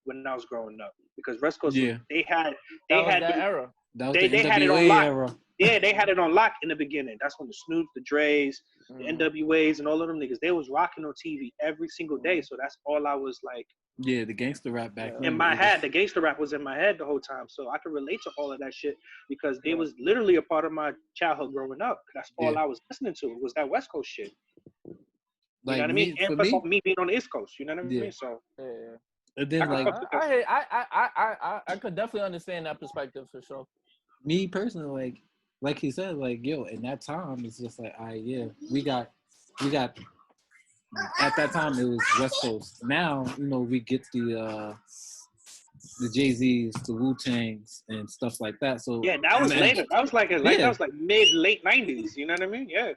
when I was growing up. Because West Coast, they had that era. That was they the had it on lock. era. Yeah, they had it on lock in the beginning. That's when the Snoops, the Dre's, the NWAs and all of them niggas. They was rocking on TV every single day. So that's all I was like. Yeah, the gangster rap back then. In my head, the gangster rap was in my head the whole time. So I could relate to all of that shit because they was literally a part of my childhood growing up. That's all I was listening to was that West Coast shit. You like know what I mean? And plus me being on the East Coast, you know what I mean? So and then I could definitely understand that perspective for sure. Me personally, like he said, like yo, in that time it's just like, we got at that time it was West Coast. Now, you know, we get the Jay-Z's, the Wu-Tangs and stuff like that. So yeah, that was later. That was like that was like late 90s, you know what I mean? Yeah.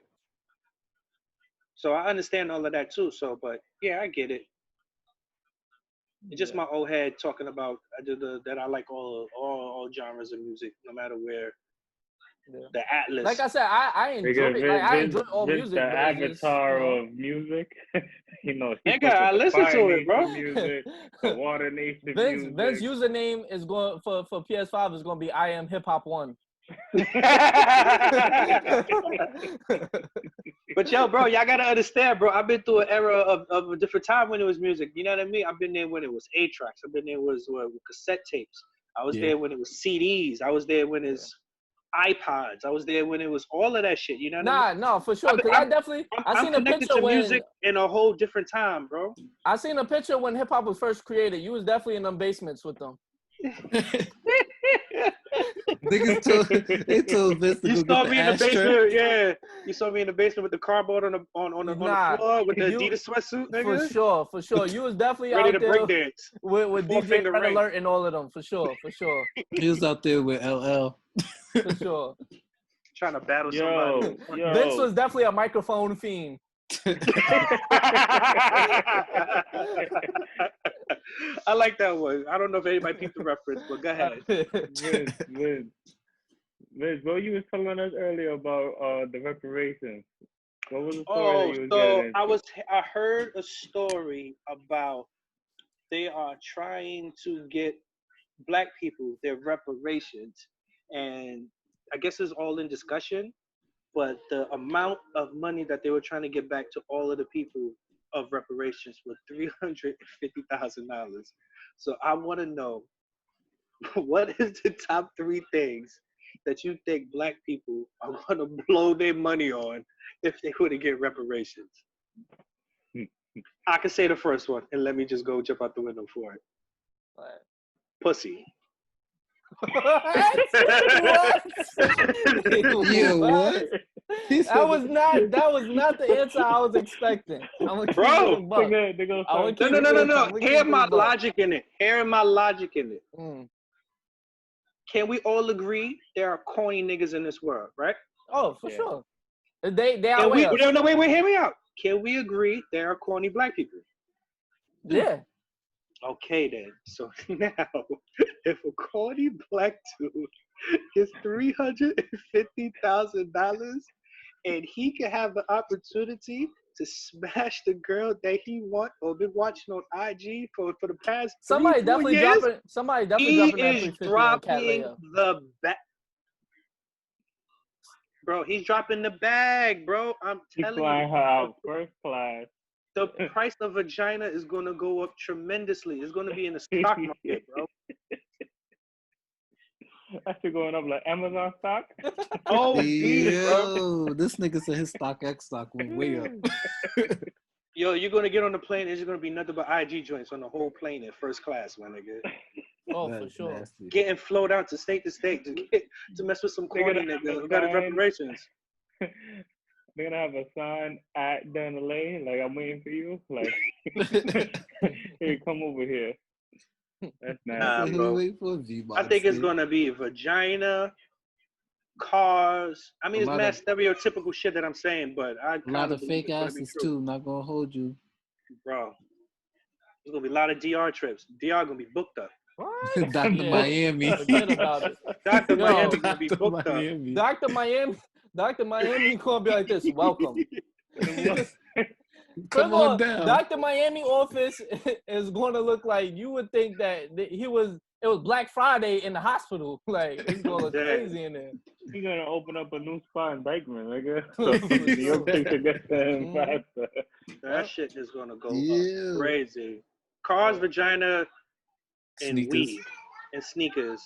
So I understand all of that too. So but yeah, I get it. It's just my old head talking about that I like all genres of music, no matter where the Atlas. Like I said, I enjoy all music. The avatar of music. You know, nigga, I listen to it, bro. Music, the Water Nation music. Vince's username is going for PS5 is going to be I am hip hop 1. But yo, bro, y'all gotta understand, bro. I've been through an era of a different time when it was music. You know what I mean? I've been there when it was 8-tracks. I've been there with cassette tapes. I was there when it was CDs. I was there when it's iPods. I was there when it was all of that shit. You know what I mean? No, for sure. Because I seen a picture when music in a whole different time, bro. I seen a picture when hip hop was first created. You was definitely in them basements with them. Niggas told Vince to you go saw get me the in the ashtray. basement, yeah. You saw me in the basement with the cardboard on the floor with the Adidas sweatsuit, nigga. For sure. You was definitely ready out to there break dance with DJ Red Alert and all of them, for sure. He was out there with LL. For sure. Trying to battle somebody. Vince was definitely a microphone fiend. I like that one. I don't know if anybody peeped the reference, but go ahead. Vince, what you was telling us earlier about the reparations. What was the story that you was getting into? I heard a story about they are trying to get black people their reparations, and I guess it's all in discussion, but the amount of money that they were trying to get back to all of the people of reparations was $350,000. So I want to know, what is the top 3 things that you think black people are going to blow their money on if they were to get reparations? I can say the first one, and let me just go jump out the window for it. What? Pussy. What? Yeah, what? That was not the answer I was expecting. Bro, no. Hear my logic in it. Can we all agree there are corny niggas in this world, right? Oh, for sure. They are. Wait, hear me out. Can we agree there are corny black people? Yeah. Okay then. So now, if a corny black dude gets $350,000 and he can have the opportunity to smash the girl that he want or been watching on IG for the past somebody 3-4 definitely years, dropping that is dropping the bag. Bro, he's dropping the bag, bro. I'm telling you. He's flying her out first class. The price of vagina is going to go up tremendously. It's going to be in the stock market, bro. After going up like Amazon stock. Oh, yo, this nigga said his StockX stock went way up. Yo, you're going to get on the plane. There's going to be nothing but IG joints on the whole plane in first class, my nigga. Oh, for sure. Nasty. Getting flowed out to state to mess with some corny niggas who got reparations. They're gonna have a sign at Dana Lay, like I'm waiting for you. Like, hey, come over here. That's nice. Bro. I think it's gonna be vagina, cars. I mean, it's mad stereotypical shit that I'm saying, but I a lot of fake asses too. Not gonna hold you, bro. There's gonna be a lot of DR trips. DR gonna be booked up. What? Dr. Miami. Forget about it. Dr. Miami gonna be booked up. Dr. Miami gonna be like this. Welcome. Come on down. Dr. Miami office is going to look like, you would think that he was it was Black Friday in the hospital. Like it's gonna look crazy in there. He's gonna open up a new spot in Dykeman, nigga. So New York City to get to him faster. That shit is gonna go up crazy. Cars, vagina, and Sneakers. weed and sneakers.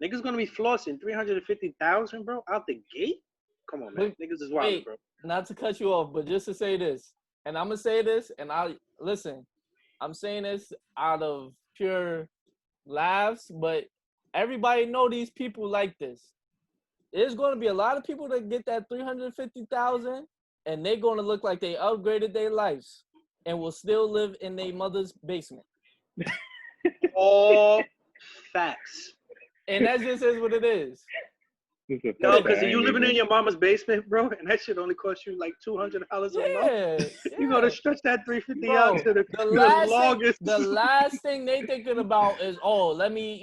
Niggas gonna be flossing 350,000, bro, out the gate. Come on, man. Niggas is wild, bro. Not to cut you off, but just to say this, and I'm gonna say this, and listen. I'm saying this out of pure laughs, but everybody know these people like this. There's going to be a lot of people that get that 350,000, and they're going to look like they upgraded their lives, and will still live in their mother's basement. All facts. And that just is what it is. No, because you living in your mama's basement, bro, and that shit only cost you like $200 a month. You gotta stretch that 350 out to the longest. The last thing they thinking about is, let me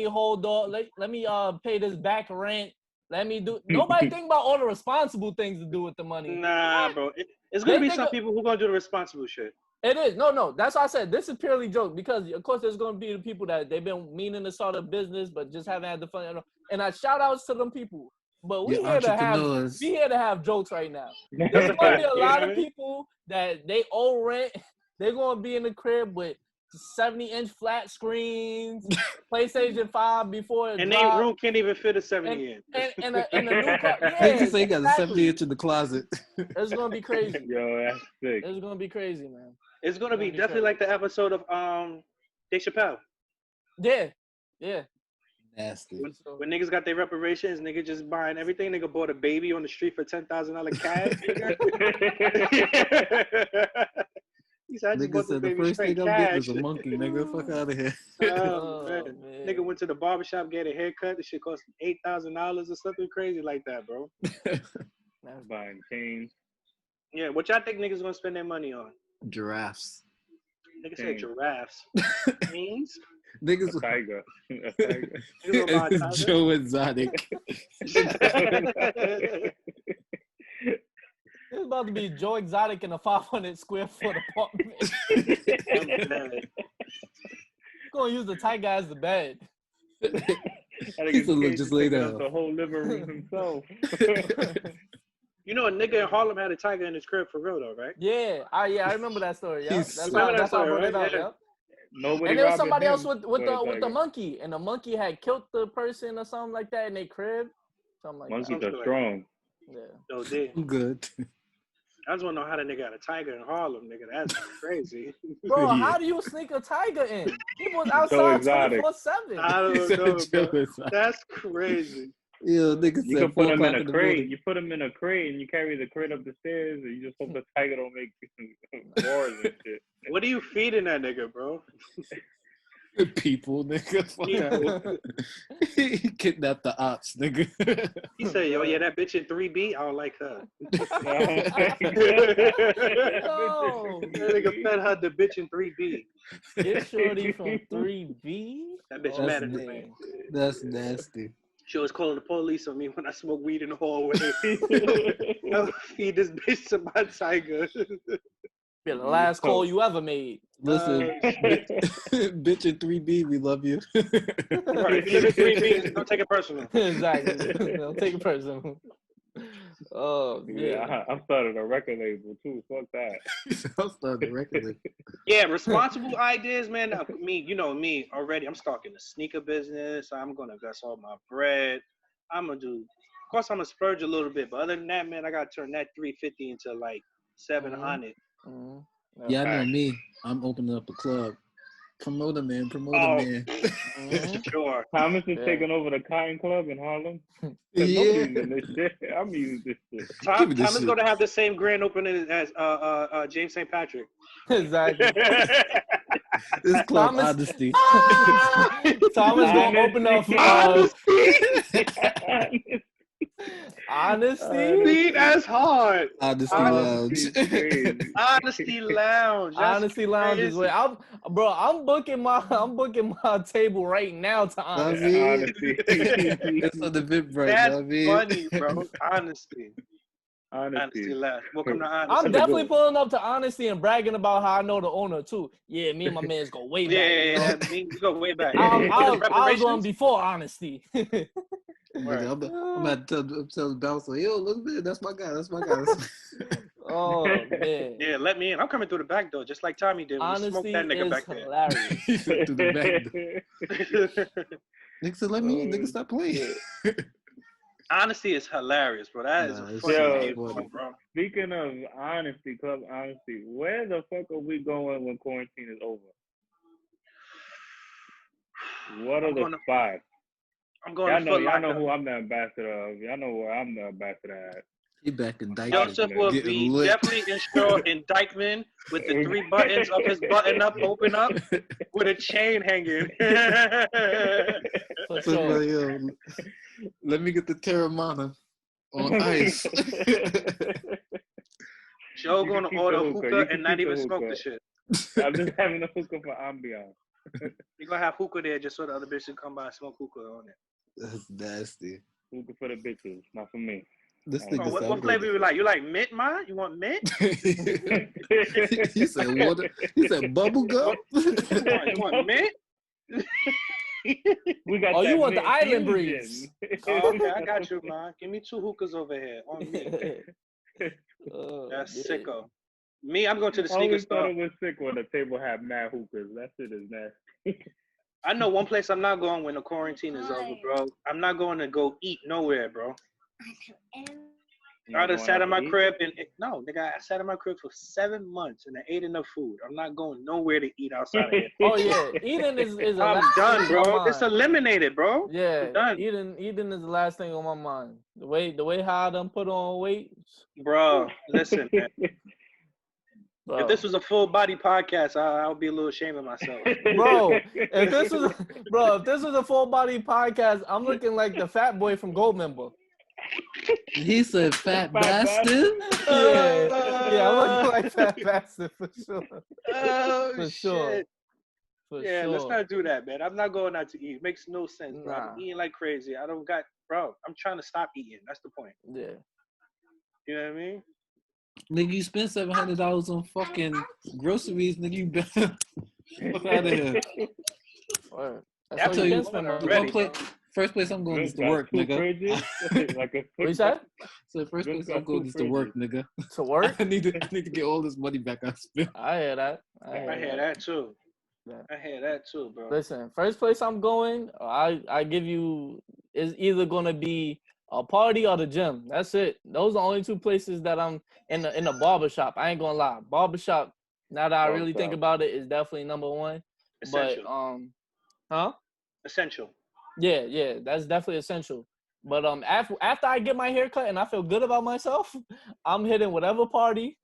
hold on, let me pay this back rent. Let me do. Nobody think about all the responsible things to do with the money. Nah, bro. It's gonna be some people who gonna do the responsible shit. It is. No. That's why I said this is purely joke, because of course there's gonna be the people that they've been meaning to start a business but just haven't had the fun. And I shout outs to them people. But we here to have jokes right now. There's gonna be a lot of people that they owe rent. They're gonna be in the crib with 70-inch flat screens, PlayStation 5 before it and their room can't even fit a 70-inch. And a new car. Yeah, they just say you got a 70-inch in the closet. It's gonna be crazy. Yo, that's sick. It's gonna be crazy, man. It's gonna be definitely like the episode of Dave Chappelle. Yeah. Nasty. When niggas got their reparations, nigga just buying everything. Nigga bought a baby on the street for $10,000 cash. He said, nigga said the first thing I'm getting is a monkey, nigga. Fuck out of here. Oh, man. Nigga went to the barbershop, get a haircut. The shit cost $8,000 or something crazy like that, bro. That's buying chains. Yeah, what y'all think niggas gonna spend their money on? Giraffes. Nigga said giraffes. Chains? Niggas a tiger. It's Joe Exotic. It's about to be Joe Exotic in a 500 square foot apartment. Gonna use the tiger as the bed. He's gonna just lay down. The whole living room himself. You know, a nigga in Harlem had a tiger in his crib for real though, right? Yeah, I remember that story. Yeah, that's how I wrote it out. Yeah. Nobody and there was somebody else with the monkey, and the monkey had killed the person or something like that in their crib. Something like Monkeys that. are strong. Yeah. So I'm good. I just want to know how the nigga got a tiger in Harlem, nigga. That's crazy. Bro, how do you sneak a tiger in? He was outside 24/7. I don't know, bro. That's crazy. Yeah, nigga. You can put him in a crate. You put him in a crate and you carry the crate up the stairs, and you just hope the tiger don't make wars and shit. What are you feeding that nigga, bro? People, nigga. He kidnapped the ops, nigga. He said, yo, yeah, that bitch in 3B, I don't like her. No. That nigga fed her the bitch in 3B. Get shorty from 3B? That bitch mad at me. That's nasty. She was calling the police on me when I smoke weed in the hallway. I'll feed this bitch to my tiger. Be the last call you ever made. Listen, bitch in 3B, we love you. Right, if you live in 3B, don't take it personal. Exactly. Don't take it personal. Oh, yeah. I started a record label too. Fuck that. I started a record label. Yeah, responsible ideas, man. Me, you know me already. I'm starting a sneaker business. I'm gonna invest all my bread. I'm gonna do. Of course, I'm gonna splurge a little bit, but other than that, man, I gotta turn that 350 into like 700. Mm-hmm. Yeah, I know me. I'm opening up a club. Promote a man. Sure. Thomas is taking over the Cotton Club in Harlem. Yeah. I'm using this shit. Thomas is gonna have the same grand opening as James St. Patrick. Exactly. This club honesty. Thomas gonna open up Honesty? Beat as hard. Honesty Lounge. Honesty Lounge. Honesty Lounge is where I'm booking my table right now to Honesty. It's on the VIP right. That's funny, bro. Honesty. Honesty left. Welcome to I'm honesty. definitely pulling up to honesty and bragging about how I know the owner too. Yeah, me and my man's go way back. Yeah, we go way back. I was on before honesty. Right. I'm about to tell the bouncer, yo, look, man, that's my guy. That's my guy. Oh man. Yeah, let me in. I'm coming through the back door, just like Tommy did. When he smoked that nigga back hilarious. He said through the back door. Nigga said, let me in. Nigga, stop playing. Honesty is hilarious, bro. That is a fucking funny, bro. Speaking of honesty, club honesty, where the fuck are we going when quarantine is over? What are the spots? I'm going to y'all know who I'm the ambassador of. Y'all know where I'm the ambassador at. He back in Dykeman. Joseph will be definitely in store in Dykeman with the 3 buttons of his button up, open up, with a chain hanging. For sure. Yo, let me get the Terramana on ice. Joe going to order hookah and not even smoke the shit. I'm just having a hookah for ambiance. You're going to have hookah there just so the other bitches come by and smoke hookah on it. That's nasty. Hookah for the bitches, not for me. This thing what flavor you like? You like mint, man? You want mint? He said water. He said bubble gum. You want mint? We got you want the island breeze? Okay, I got you, man. Give me 2 hookahs over here on me. That's sicko. Me, I'm going to the sneaker store. I always thought it was sick when the table had mad hookahs. That shit is nasty. I know one place I'm not going when the quarantine is over, bro. I'm not going to go eat nowhere, bro. I done sat in my crib no, nigga, I sat in my crib for 7 months and I ate enough food. I'm not going nowhere to eat outside of here. Oh yeah, eating is. I'm done, bro. It's eliminated, bro. Yeah, I'm done. Eating is the last thing on my mind. The way how I done put on weight, bro. Listen, man. Bro. If this was a full body podcast, I would be a little ashamed of myself. Bro, if this was a full body podcast, I'm looking like the fat boy from Goldmember. He said fat bastard? Yeah, I'm looking like fat bastard for sure. Oh, for shit. Sure. For yeah, sure. Let's not do that, man. I'm not going out to eat. It makes no sense, bro. Nah. I'm eating like crazy. I'm trying to stop eating. That's the point. Yeah. You know what I mean? Nigga, you spend $700 on fucking groceries, nigga. You better fuck out of here. That's all you can spend first place I'm going is to work, nigga. What you said? So first place I'm going is to work, nigga. To work? I need to get all this money back I spent. I hear that. I hear that too. Yeah. I hear that too, bro. Listen, first place I'm going, I give you is either gonna be a party or the gym. That's it. Those are the only 2 places that I'm in the barbershop. I ain't gonna lie. Barbershop, now that I really think about it, is definitely number 1. Essential. But essential. Yeah, that's definitely essential. But after I get my hair cut and I feel good about myself, I'm hitting whatever party.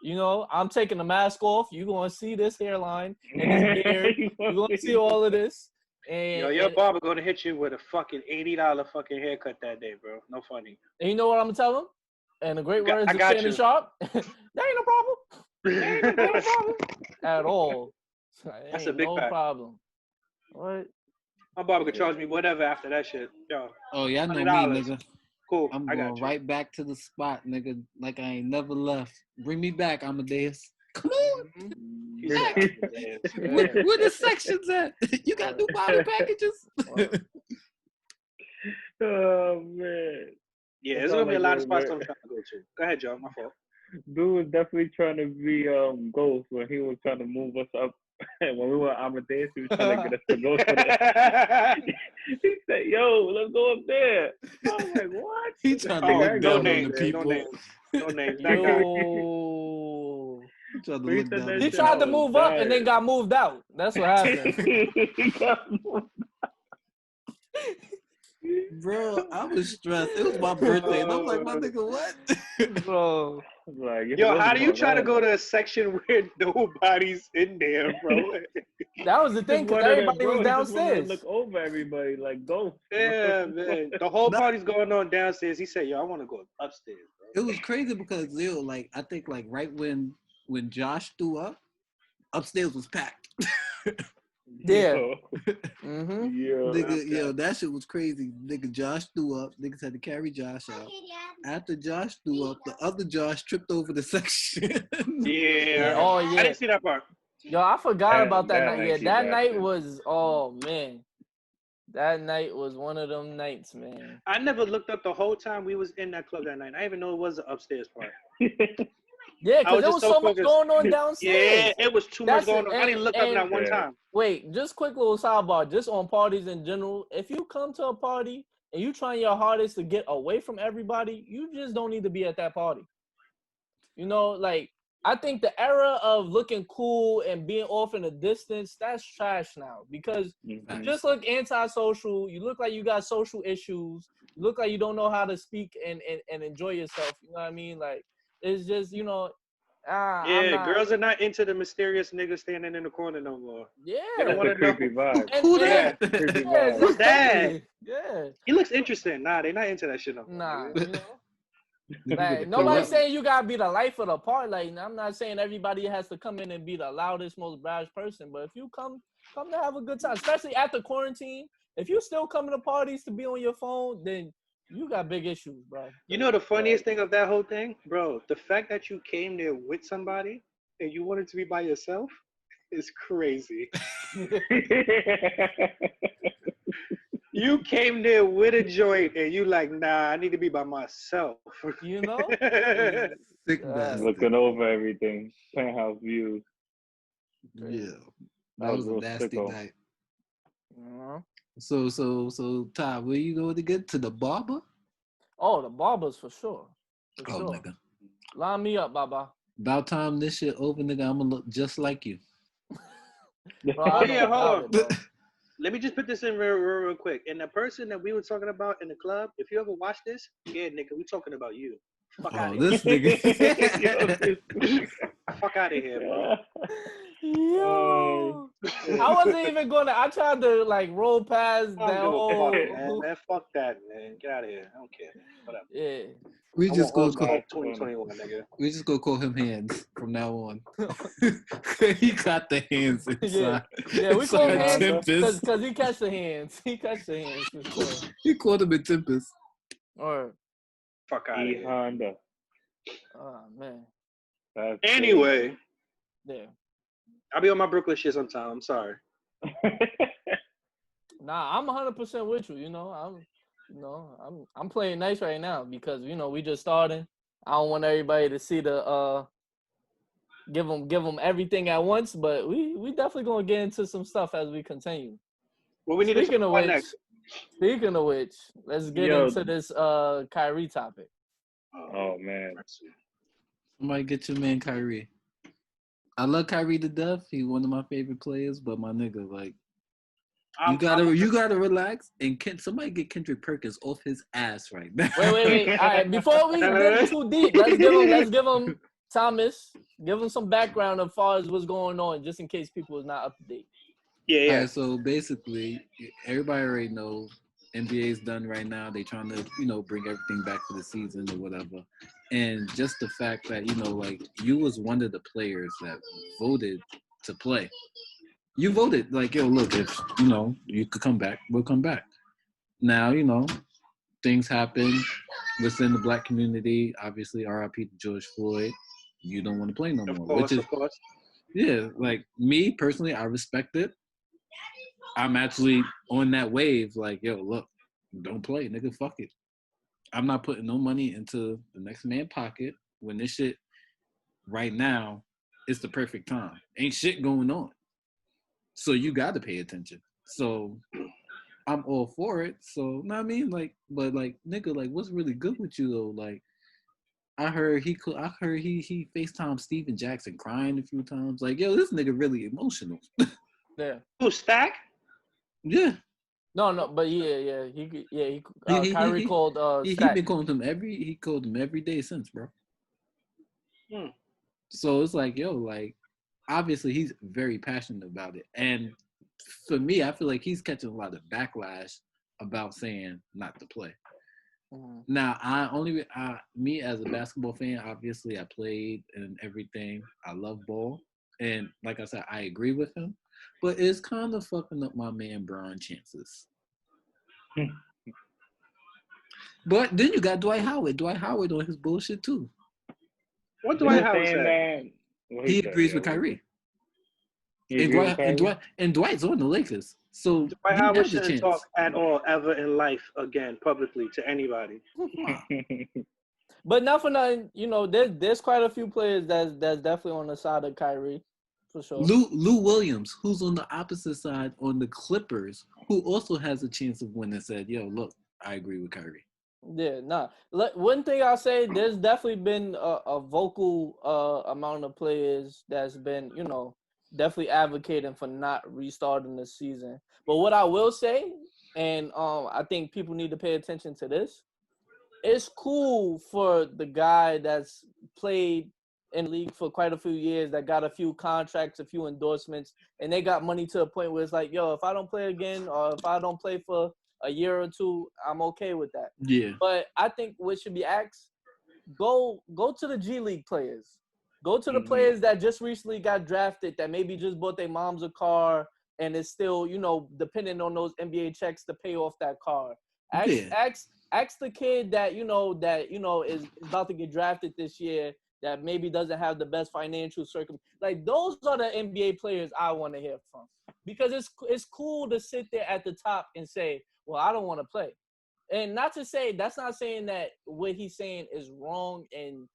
You know, I'm taking the mask off. You're gonna see this hairline and this beard. You're gonna see all of this. And your barber gonna hit you with a fucking $80 fucking haircut that day, bro. No funny. And you know what I'm gonna tell him? And the great words of Shannon Sharp, that ain't no problem. That ain't no problem at all. That's a big fact. Problem. What? My barber could charge me whatever after that shit. Yo. Oh, y'all know me, nigga. Cool. I'm going right back to the spot, nigga, like I ain't never left. Bring me back, Amadeus. Come on. Where the sections at? You got new body packages? Oh, man. Yeah, there's going to be a lot of spots I'm trying to go to. Go ahead, Joe. My fault. Dude was definitely trying to be Ghost when he was trying to move us up. When we were Amadeus, he was trying to get us to go to that. He said, yo, let's go up there. I was like, what? He trying to look down on the people. No names. Yo. He tried to move up and then got moved out. That's what happened. He got moved out. Bro, I was stressed. It was my birthday, and I'm like, my nigga, what? Bro. Like, yo, how do you try to go to a section where nobody's in there, bro? That was the thing, because everybody was downstairs. Look over everybody, like, go. Yeah, man. The whole party's going on downstairs. He said, yo, I want to go upstairs, bro. It was crazy because, yo, like, I think, like, right when Josh threw up, upstairs was packed. Yeah. Yo. Mm-hmm. Yo. Nigga, yo, that shit was crazy. Nigga, Josh threw up. Niggas had to carry Josh out. After Josh threw up, the other Josh tripped over the section. Yeah. Oh I yeah. didn't see that part. Yo, I forgot about that night. Yeah, she that night busted. was, oh man. That night was one of them nights, man. I never looked up the whole time we was in that club that night. I didn't even know it was the upstairs part. Yeah, I because was there just was so so much focused. going on downstairs. Yeah, it was too much going on. I didn't look up that one time. Wait, just quick little sidebar, just on parties in general. If you come to a party and you trying your hardest to get away from everybody, you just don't need to be at that party. You know, like, I think the era of looking cool and being off in a distance, that's trash now, because you just look antisocial. You look like you got social issues. You look like you don't know how to speak and enjoy yourself. You know what I mean? Like, it's just, you know, I'm not. Girls are not into the mysterious nigga standing in the corner no more. Yeah. They don't want to know. Creepy vibe. Who that? Creepy Yeah, vibe. Who's that? Yeah. He looks interesting. Nah, they not into that shit no more. Nah, nigga. you know. Like, nobody's saying you gotta be the life of the party. Like, I'm not saying everybody has to come in and be the loudest, most brash person. But if you come to have a good time, especially after quarantine, if you still coming to parties to be on your phone, then you got big issues, bro. You know the funniest thing of that whole thing, bro? The fact that you came there with somebody and you wanted to be by yourself is crazy. You came there with a joint and you like, nah, I need to be by myself. You know? Sick bastard. Looking over everything. Penthouse views. Yeah. That That was was a real nasty sicko. night. Uh-huh. So, Todd, where you going to get to the barber? Oh, the barbers for sure. For Oh, sure. nigga. Line me up, Baba. About time this shit over, nigga. I'm gonna look just like you. Bro, I don't Yeah, hold doubt on. it, bro. Let me just put this in real quick. And the person that we were talking about in the club, if you ever watch this, yeah, nigga, we talking about you. Fuck out Oh, of here. this nigga. Fuck out of here, bro. Yo, I wasn't even I tried to like roll past I that don't give a fuck, whole. man. Fuck that, man. Get out of here. I don't care. Whatever. Yeah. we I just want go all call. 2021, nigga. We just go call him hands from now on. He got the hands inside. Yeah, we call him inside hands Tempest. because he catch the hands. He catch the hands for sure. He called him a Tempest. Or Fuck out of here. Honda. oh man. That's Anyway, Yeah. I'll be on my Brooklyn shit sometime. I'm sorry. Nah, I'm 100% with you. I'm playing nice right now because we just starting. I don't want everybody to see the give them everything at once, but we definitely gonna get into some stuff as we continue. Well, we need Speaking to of talk which, next. let's get Yo. into this Kyrie topic. Oh man. Somebody get your man Kyrie. I love Kyrie to death. He's one of my favorite players, but my nigga, like, you gotta relax and somebody get Kendrick Perkins off his ass right now. Wait. All right, before we get too deep, let's give him Thomas. Give him some background as far as what's going on, just in case people is not up to date. Yeah. All right, so basically, everybody already knows NBA's done right now. They trying to, bring everything back for the season or whatever. And just the fact that, like, you was one of the players that voted to play. You voted, like, yo, look, if, you could come back, we'll come back. Now, things happen within the black community. Obviously, RIP to George Floyd. You don't want to play no more. Of course. Yeah, like, me, personally, I respect it. I'm actually on that wave, like, yo, look, don't play, nigga, fuck it. I'm not putting no money into the next man's pocket when this shit right now is the perfect time. Ain't shit going on. So you got to pay attention. So I'm all for it. So, know what I mean? Like, but like, nigga, like, what's really good with you though? Like, I heard he FaceTime Steven Jackson crying a few times. Like, yo, this nigga really emotional. Yeah. Who, Stack? Yeah. No, but Kyrie called He Stack. been calling him he called him every day since, bro. So it's like, yo, like, obviously he's very passionate about it. And for me, I feel like he's catching a lot of backlash about saying not to play. Mm-hmm. Now, me as a basketball fan, obviously I played and everything. I love ball. And like I said, I agree with him. but it's kind of fucking up my man Bron chances. But then you got Dwight Howard. Dwight Howard on his bullshit too. What Dwight Howard said? He agrees with Kyrie. And Dwight's on the Lakers. So Dwight he Howard has a shouldn't chance. talk at all ever in life again publicly to anybody. But not for nothing, you know, there's quite a few players that's definitely on the side of Kyrie, for sure. Lou Williams, who's on the opposite side on the Clippers, who also has a chance of winning, said, "Yo, look, I agree with Kyrie." Yeah, nah. One thing I'll say, there's definitely been a vocal amount of players that's been, you know, definitely advocating for not restarting the season. But what I will say, and I think people need to pay attention to this, it's cool for the guy that's played in the league for quite a few years, that got a few contracts, a few endorsements, and they got money to a point where it's like, yo, if I don't play again or if I don't play for a year or two, I'm okay with that. Yeah. But I think what should be asked, go to the G League players. Go to the players that just recently got drafted, that maybe just bought their moms a car and is still, you know, depending on those NBA checks to pay off that car. Ask the kid that you know is about to get drafted this year, that maybe doesn't have the best financial circumstances. Like, those are the NBA players I want to hear from, because it's cool to sit there at the top and say, well, I don't want to play. And not to say, that's not saying that what he's saying is wrong. And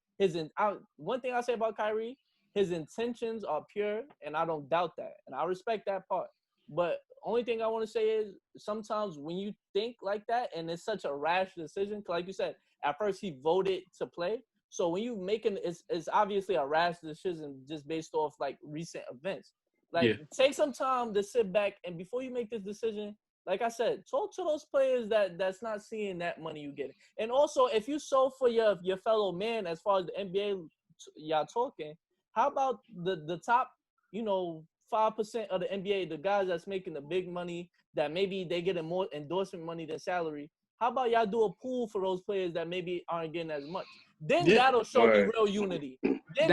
one thing I say about Kyrie, his intentions are pure, and I don't doubt that, and I respect that part. But only thing I want to say is, sometimes when you think like that and it's such a rash decision, like you said, at first he voted to play. So when you it's obviously a rash decision just based off like recent events. Like, take some time to sit back, and before you make this decision, like I said, talk to those players that's not seeing that money you get. And also, if you sold for your fellow man, as far as the NBA y'all talking, how about the top, you know, 5% of the NBA, the guys that's making the big money, that maybe they getting more endorsement money than salary? How about y'all do a pool for those players that maybe aren't getting as much? Then that'll show me real unity. Then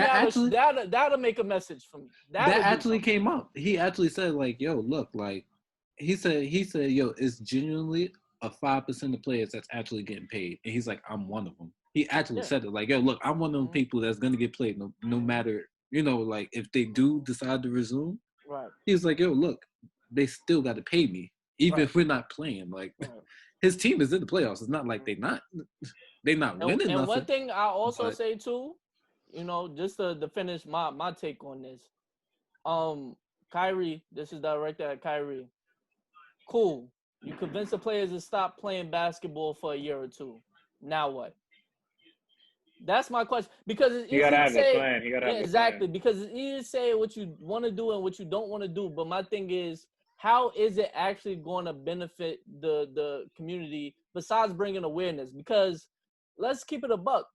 that'll make a message for me. That actually came up. He actually said, like, yo, look, like, he said, yo, it's genuinely a 5% of players that's actually getting paid. And he's like, I'm one of them. He actually said it, like, yo, look, I'm one of them people that's going to get played no matter, you know, like, if they do decide to resume. Right. He's like, yo, look, they still got to pay me, even if we're not playing. Like, his team is in the playoffs. It's not like they're not winning nothing. And one thing I also say, too, you know, just to finish my take on this, Kyrie, this is directed at Kyrie. Cool. You convince the players to stop playing basketball for a year or two. Now what? That's my question. Because it's easy to say, exactly. Because it's easy to say what you want to do and what you don't want to do. But my thing is, how is it actually going to benefit the community besides bringing awareness? Because let's keep it a buck.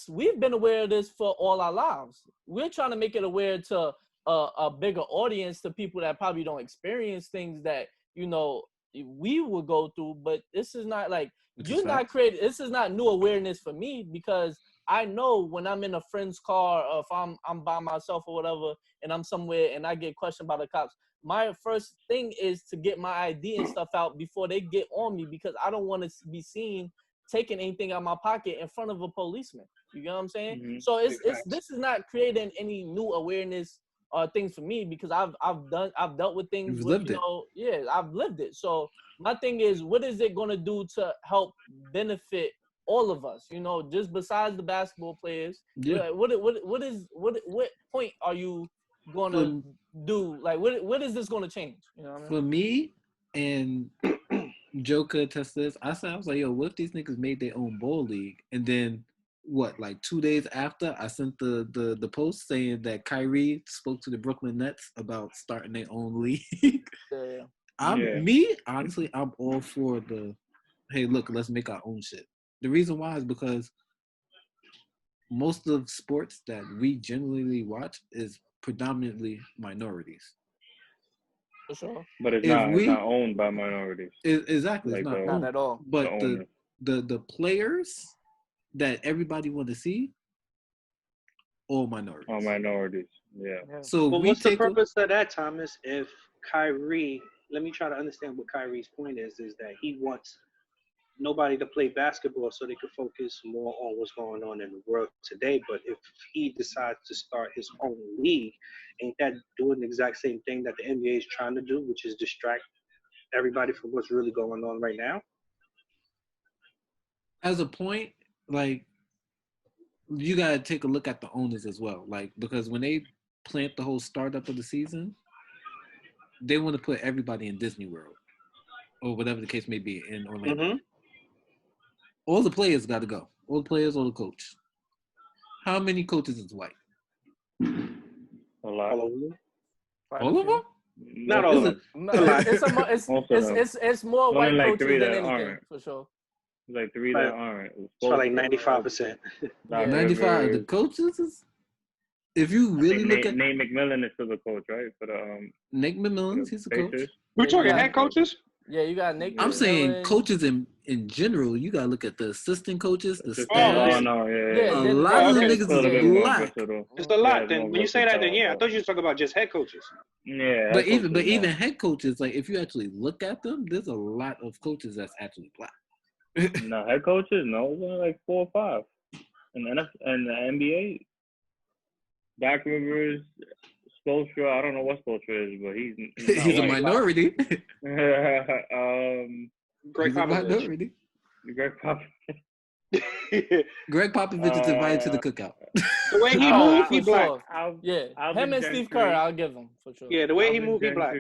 We've been aware of this for all our lives. We're trying to make it aware to a bigger audience, to people that probably don't experience things that, you know, we would go through. But this is not like, this is not new awareness for me, because I know when I'm in a friend's car, or if I'm by myself or whatever, and I'm somewhere and I get questioned by the cops, my first thing is to get my ID and stuff out before they get on me, because I don't want to be seen taking anything out of my pocket in front of a policeman. You know what I'm saying? Mm-hmm. So this is not creating any new awareness things for me, because I've dealt with things. I've lived it. So my thing is, what is it going to do to help benefit all of us? You know, just besides the basketball players. Yeah. What point are you going to do? Like, what is this going to change? You know what I mean? For me, and Joe could attest this, I was like, yo, what if these niggas made their own bowl league? And then like 2 days after, I sent the post saying that Kyrie spoke to the Brooklyn Nets about starting their own league. Honestly, I'm all for hey, look, let's make our own shit. The reason why is because most of sports that we generally watch is predominantly minorities. For sure. But it's not owned by minorities. Exactly. Like it's not at all. But the players that everybody want to see, all minorities. All minorities. Yeah. So Well, we what's the take purpose of that, Thomas? If Kyrie, let me try to understand what Kyrie's point is that he wants nobody to play basketball so they could focus more on what's going on in the world today. But if he decides to start his own league, ain't that doing the exact same thing that the NBA is trying to do, which is distract everybody from what's really going on right now? as a point, like you gotta take a look at the owners as well. Like because when they plant the whole startup of the season, they want to put everybody in Disney World or whatever the case may be in Orlando. Mm-hmm. All the players got to go. All the players, all the coach. How many coaches is white? A lot. All of them? All of them? Not all of them. It's more white like coaches than anything aren't. for sure. Like 3 that aren't. So like 95%. 95 of the coaches is. If you really look at Nate McMillan is still the coach, right? For the Nick McMillan, he's a coach. We're talking head coaches. Yeah, you got Nick. I'm saying McMillan. coaches in general. You gotta look at the assistant coaches, the staff. Oh no, yeah. A lot of them niggas is black. It's a lot. Then when you say that, then yeah, I thought you were talking about just head coaches. Yeah, but even head coaches, like if you actually look at them, there's a lot of coaches that's actually black. No, head coaches, no, it's only like 4 or 5. And the NBA, Doc Rivers, Spoelstra, I don't know what Spoelstra is, but he's a minority. Greg Popovich. Greg Popovich. Greg Popovich is invited to the cookout. The way he moved, he black. Yeah, him and Steve Kerr, I'll give him for sure. Yeah, the way he moved, he black.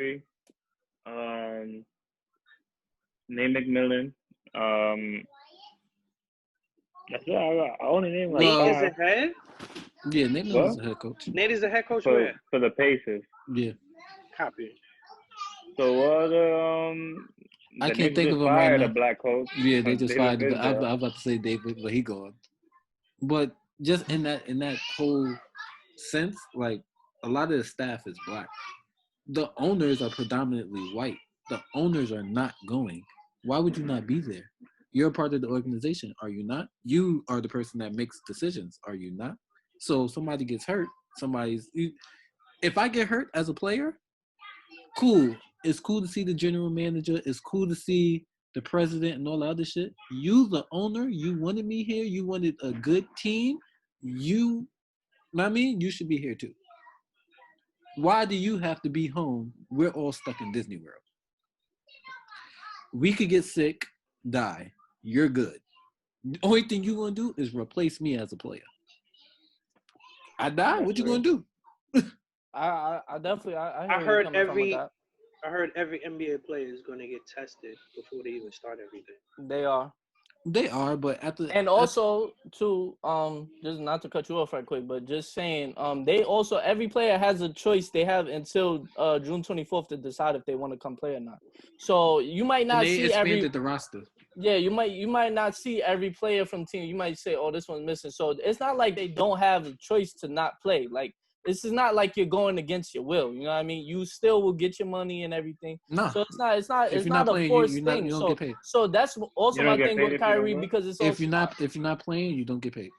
Nate McMillan. That's it. I only name like Nate 5. is the head? Yeah, Nate is the head coach. Nate is the head coach for the Pacers. Yeah. Copy. So I can't think of him right now. A black coach. Yeah, they just fired him. I'm about to say David, but he gone. But just in that whole sense, like a lot of the staff is black. The owners are predominantly white. The owners are not going. Why would you not be there? You're a part of the organization, are you not? You are the person that makes decisions, are you not? So somebody gets hurt, if I get hurt as a player, cool. It's cool to see the general manager. It's cool to see the president and all the other shit. You, the owner, you wanted me here. You wanted a good team. You should be here too. Why do you have to be home? We're all stuck in Disney World. We could get sick, die. You're good. The only thing you want to do is replace me as a player. I die. What you gonna do? I definitely. I heard every NBA player is gonna get tested before they even start everything. They are, but also too, just not to cut you off right quick, but just saying, they also every player has a choice. They have until June 24th to decide if they want to come play or not. So you might not see expanded the roster. Yeah, you might not see every player from team. You might say, "Oh, this one's missing." So it's not like they don't have a choice to not play. Like this is not like you're going against your will. You know what I mean? You still will get your money and everything. No. So it's not playing, a forced you thing. don't get paid. So that's also my thing with Kyrie because it's also, if you're not playing, you don't get paid.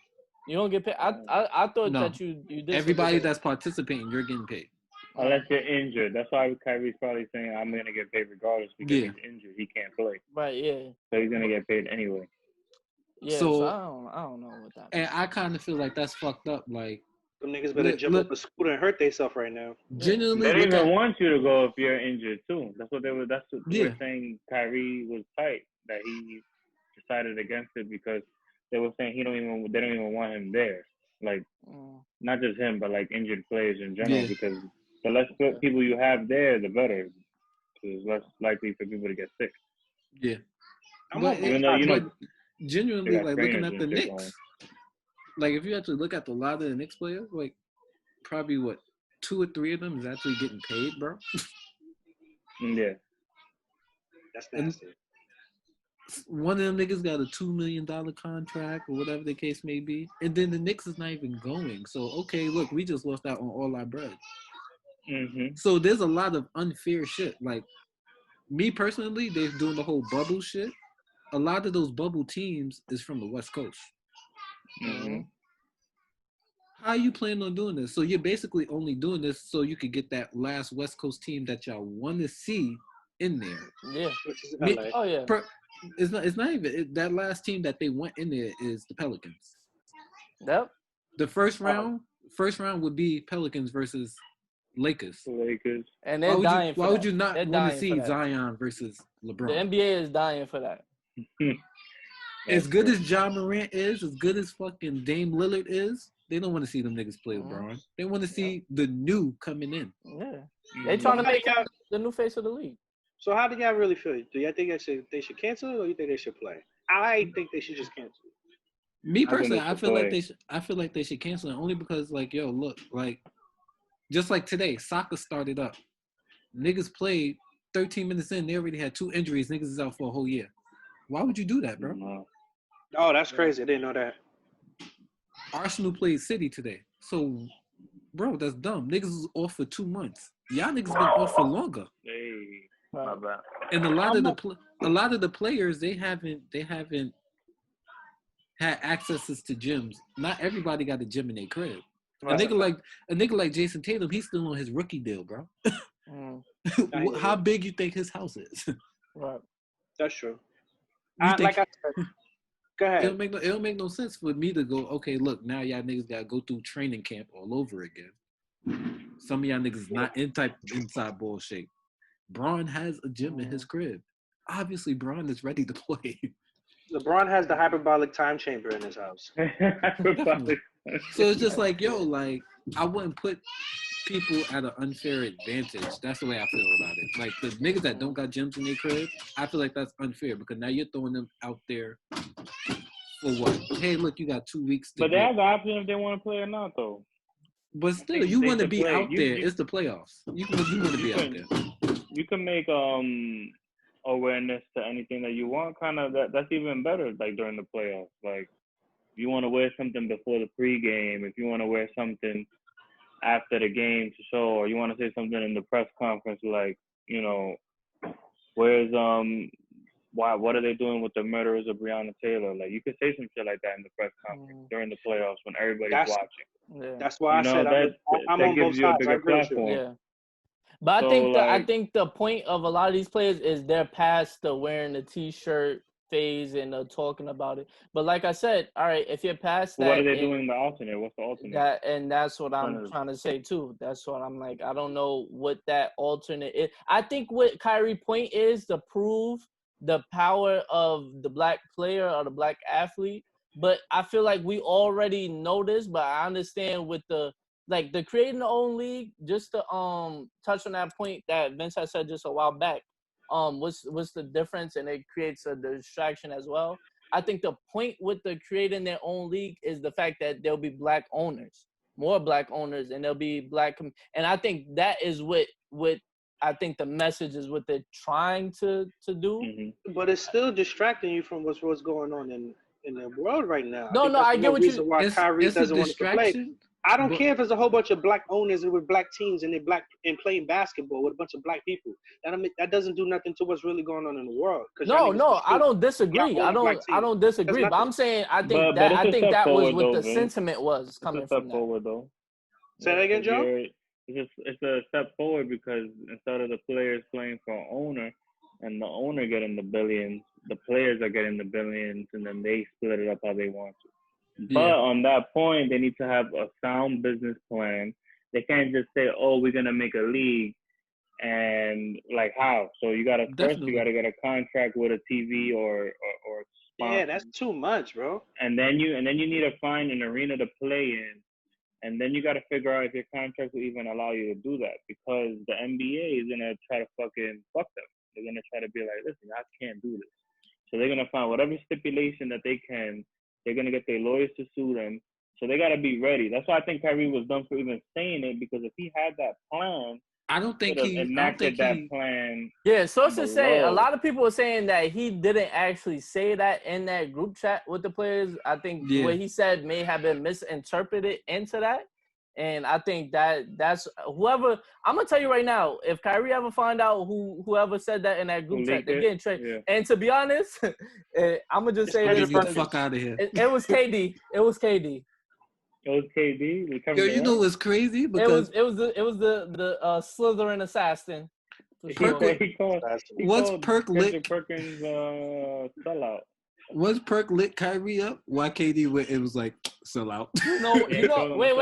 You don't get paid. I thought that you did. Everybody that's participating, you're getting paid. Unless you're injured. That's why Kyrie's probably saying, I'm going to get paid regardless because he's injured. He can't play. Right, yeah. So he's going to get paid anyway. Yeah, so I don't know what that means. And I kind of feel like that's fucked up. Like, them niggas better jump up a scooter and hurt themselves right now. Genuinely, they don't even want you to go if you're injured, too. That's what they were saying Kyrie was tight, that he decided against it because they were saying they don't even want him there. Like, not just him, but like injured players in general because the less people you have there, the better. Because it's less likely for people to get sick. Yeah. But genuinely, like looking at the Knicks, like if you actually look at a lot of the Knicks players, like probably 2 or 3 of them is actually getting paid, bro. Yeah. That's nasty. One of them niggas got a $2 million contract or whatever the case may be. And then the Knicks is not even going. So, okay, look, we just lost out on all our bread. Mm-hmm. So there's a lot of unfair shit. Like, me personally, they're doing the whole bubble shit. A lot of those bubble teams is from the West Coast. Mm-hmm. How you plan on doing this? So you're basically only doing this so you could get that last West Coast team that y'all want to see in there. Yeah. Which is Me, LA. Oh yeah. it's not. It's not even that last team that they want in there is the Pelicans. Yep. The first round would be Pelicans versus Lakers. Lakers. And they're dying for that. Why would you not They're want to dying for see that. Zion versus The LeBron? NBA is dying for that. As good as John Morant is, as good as fucking Dame Lillard is, they don't want to see them niggas play LeBron. They want to see the new coming in. Yeah. They trying to make the new face of the league. So how do y'all really feel? Do y'all think they should cancel, or you think they should play? I think they should just cancel. Me personally, I feel play. like they should cancel it only because, like, yo, look, like, just like today, soccer started up. Niggas played 13 minutes in, they already had 2 injuries. Niggas is out for a whole year. Why would you do that, bro? Oh, that's crazy. I didn't know that. Arsenal played City today. So, bro, that's dumb. Niggas is off for 2 months. Y'all niggas been off for longer. Hey, my bad. And a lot of the players, they haven't had accesses to gyms. Not everybody got a gym in their crib. A nigga like Jason Tatum, he's still on his rookie deal, bro. How big you think his house is? Right. That's true. Like I said, go ahead. It don't make no sense for me to go, okay, look, now y'all niggas gotta go through training camp all over again. Some of y'all niggas is not inside ball shape. Braun has a gym in his crib. Obviously, Braun is ready to play. LeBron has the hyperbolic time chamber in his house. So it's just like, yo, like, I wouldn't put people at an unfair advantage. That's the way I feel about it. Like, the niggas that don't got gyms in their crib, I feel like that's unfair because now you're throwing them out there for what? Hey, look, you got 2 weeks to But they have the option if they want to play or not, though. But still, you want to be out there. It's the playoffs. You want to be out there. You can make awareness to anything that you want. Kind of that's even better. Like during the playoffs, like you want to wear something before the pregame. If you want to wear something after the game to show, or you want to say something in the press conference, like, you know, where's what are they doing with the murderers of Breonna Taylor? Like, you could say some shit like that in the press conference during the playoffs when everybody's watching. Yeah. That's why I said I'm on both sides. I agree with you. Yeah. But I think the point of a lot of these players is they're past the wearing the t-shirt phase and talking about it. But like I said, all right, if you're past that, what are they doing in the alternate? What's the alternate? That's what I'm trying to say too. That's what I'm like. I don't know what that alternate is. I think what Kyrie's point is to prove the power of the black player or the black athlete. But I feel like we already know this, but I understand with the creating the own league, just to touch on that point that Vince had said just a while back, what's the difference, and it creates a distraction as well. I think the point with the creating their own league is the fact that there'll be black owners, more black owners, and there'll be black, and I think that is what I think the message is what they're trying to do. Mm-hmm. But it's still distracting you from what's going on in the world right now. No, I get what you. Why Kyrie doesn't want to play. I don't care if there's a whole bunch of black owners with black teams and and playing basketball with a bunch of black people. That doesn't do nothing to what's really going on in the world. No, I don't disagree. I don't disagree. But I'm saying I think that was what the sentiment was coming from that. Forward, though. Say that again, Joe. It's a step forward because instead of the players playing for an owner and the owner getting the billions, the players are getting the billions, and then they split it up how they want to. But on that point, they need to have a sound business plan. They can't just say, "Oh, we're gonna make a league," and like how? So you gotta get a contract with a TV or sponsor. Yeah, that's too much, bro. And then you need to find an arena to play in, and then you gotta figure out if your contract will even allow you to do that, because the NBA is gonna try to fucking fuck them. They're gonna try to be like, "Listen, I can't do this." So they're gonna find whatever stipulation that they can. They're going to get their lawyers to sue them. So they got to be ready. That's why I think Kyrie was done for even saying it, because if he had that plan, I don't think he enacted that plan. Yeah, sources say, a lot of people are saying that he didn't actually say that in that group chat with the players. I think what he said may have been misinterpreted into that. And I think that's whoever. I'm gonna tell you right now, if Kyrie ever find out whoever said that in that group chat, they're getting traded. Yeah. And to be honest, I'm gonna just say this: get the fuck out of here. It was KD. It was KD. It was KD. Yo, you know what's crazy? Because it was the Slytherin assassin. For sure. He called Perk Kendrick lit? Perkins sellout. Once Perk lit Kyrie up, why KD went? It was like sell out. You know. Yeah, Wait.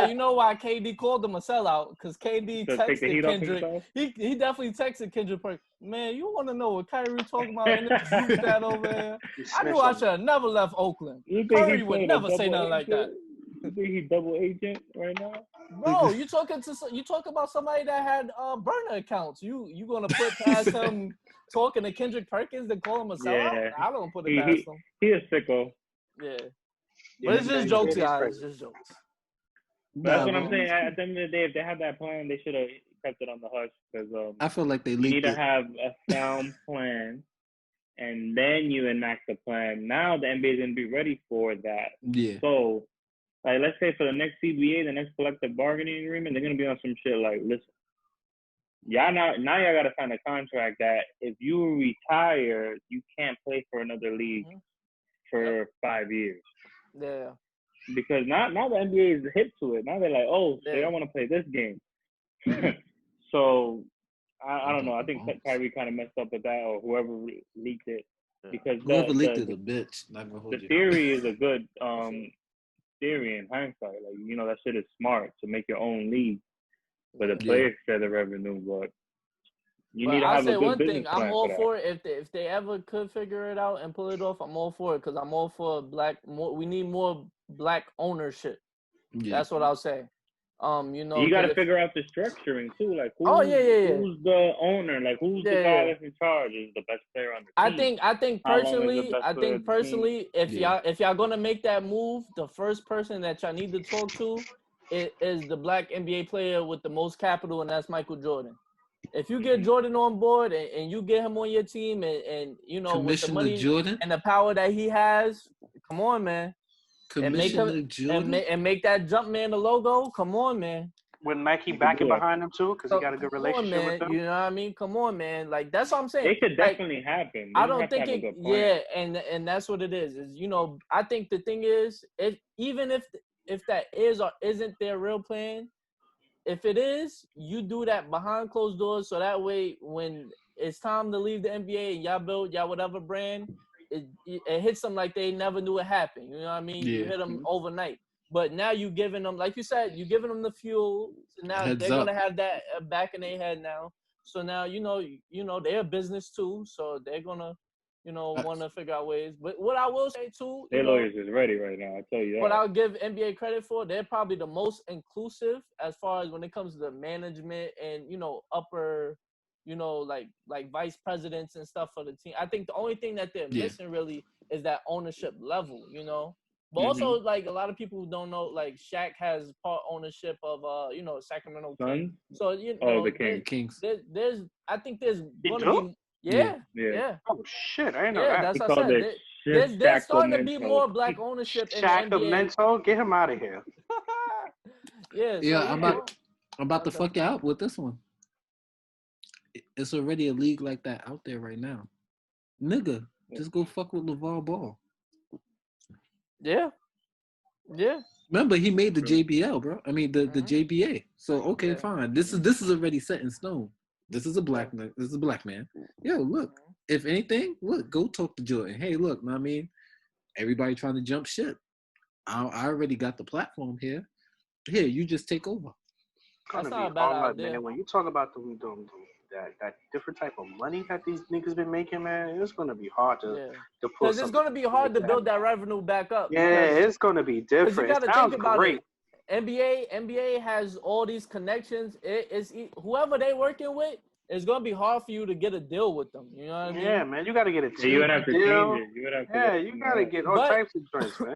You know why KD called him a sellout? Because KD To take the heat texted off Kendrick. himself? He definitely texted Kendrick Perk. Man, you want to know what Kyrie talking about in this group chat over here? I knew I should have never left Oakland. You think Curry he would played never a say double nothing like that. agent? You think he double agent right now? Bro, you talk about somebody that had burner accounts. You gonna put past him talking to Kendrick Perkins and call him a sellout? Yeah. I don't put it past him. He a sicko. Yeah. But it's just jokes, guys. It's just jokes. That's what I'm saying. At the end of the day, if they had that plan, they should have kept it on the hush because I feel like they you leaked need to it. have a sound plan, and then you enact the plan. Now the NBA is gonna be ready for that. Yeah. So, like, let's say for the next CBA, the next collective bargaining agreement, they're gonna be on some shit like, listen, y'all now y'all gotta sign a contract that if you retire, you can't play for another league for 5 years. Yeah. Because now the NBA is hip to it. Now they're like, oh, so I want to play this game. So I don't know. I think Kyrie kind of messed up with that, or whoever leaked it, because whoever leaked it is a bitch. Not gonna hold the you. theory is a good theory in hindsight. Like, you know, that shit is smart to make your own league, but the players share the revenue. But you need to have a good business plan. I'm all for it if they ever could figure it out and pull it off. I'm all for it because I'm all for we need more black ownership. Yeah. That's what I'll say. You know, you got to figure out the structuring too. Like, who's the owner? Like, who's the guy that's in charge? Is the best player on the team? I think personally, if y'all gonna make that move, the first person that y'all need to talk to is the black NBA player with the most capital, and that's Michael Jordan. If you get Jordan on board and you get him on your team and you know, with the money Jordan and the power that he has, come on, man. Commissioner Jordan and make that Jumpman the logo. Come on, man. With Nike backing behind him too, because he got a good relationship with them. You know what I mean? Come on, man. Like, that's what I'm saying. It could definitely happen. I don't think it. Yeah, and that's what it is. Is, you know, I think the thing is, even if that is or isn't their real plan, if it is, you do that behind closed doors, so that way when it's time to leave the NBA and y'all build y'all whatever brand, it hits them like they never knew it happened. You know what I mean? Yeah. You hit them overnight. But now you giving them, like you said, you giving them the fuel. So now they're gonna have that back in their head now. So now you know they're a business too, so they're gonna want to figure out ways. But what I will say too, their lawyers is ready right now. I tell you that. What I'll give NBA credit for, they're probably the most inclusive as far as when it comes to the management and upper, like vice presidents and stuff for the team. I think the only thing that they're missing really is that ownership level, But also, like, a lot of people who don't know, like, Shaq has part ownership of, Sacramento Kings. So, the Kings. I think there's going to be. Yeah. Oh shit! I didn't know that. That's what I said. There's starting to be more black ownership in the NBA. Sacramento, get him out of here. I'm about to fuck you out with this one. It's already a league like that out there right now. Nigga, just go fuck with LeVar Ball. Yeah. Remember, he made the JBL, bro. I mean, the JBA. So fine. This is already set in stone. This is a black man. This is a black man. Yo, look. If anything, go talk to Jordan. Hey, look, I mean, everybody trying to jump ship. I already got the platform here. Here, you just take over. That's not a bad idea. Man, when you talk about that different type of money that these niggas been making, man, it's gonna be hard to pull. Because it's gonna be hard to build that revenue back up. Yeah, it's gonna be different. You gotta think about great. it. NBA has all these connections. It's whoever they working with. It's gonna be hard for you to get a deal with them. You know what I mean? Yeah, man, you gotta get a deal. You would have to change it. You gotta get all types of joints, man.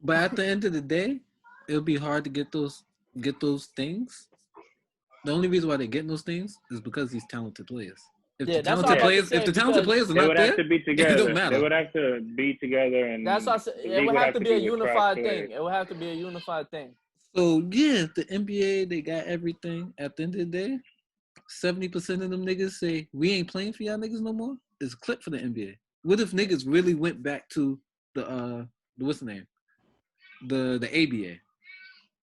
But at the end of the day, it'll be hard to get those things. The only reason why they're getting those things is because these talented players. If the talented players are not there, have to be together. It don't matter. They would have to be together, and that's what I said. It would have to be a unified thing. It would have to be a unified thing. So yeah, the NBA, they got everything. At the end of the day, 70% of them niggas say we ain't playing for y'all niggas no more. It's a clip for the NBA. What if niggas really went back to the what's the name? The ABA.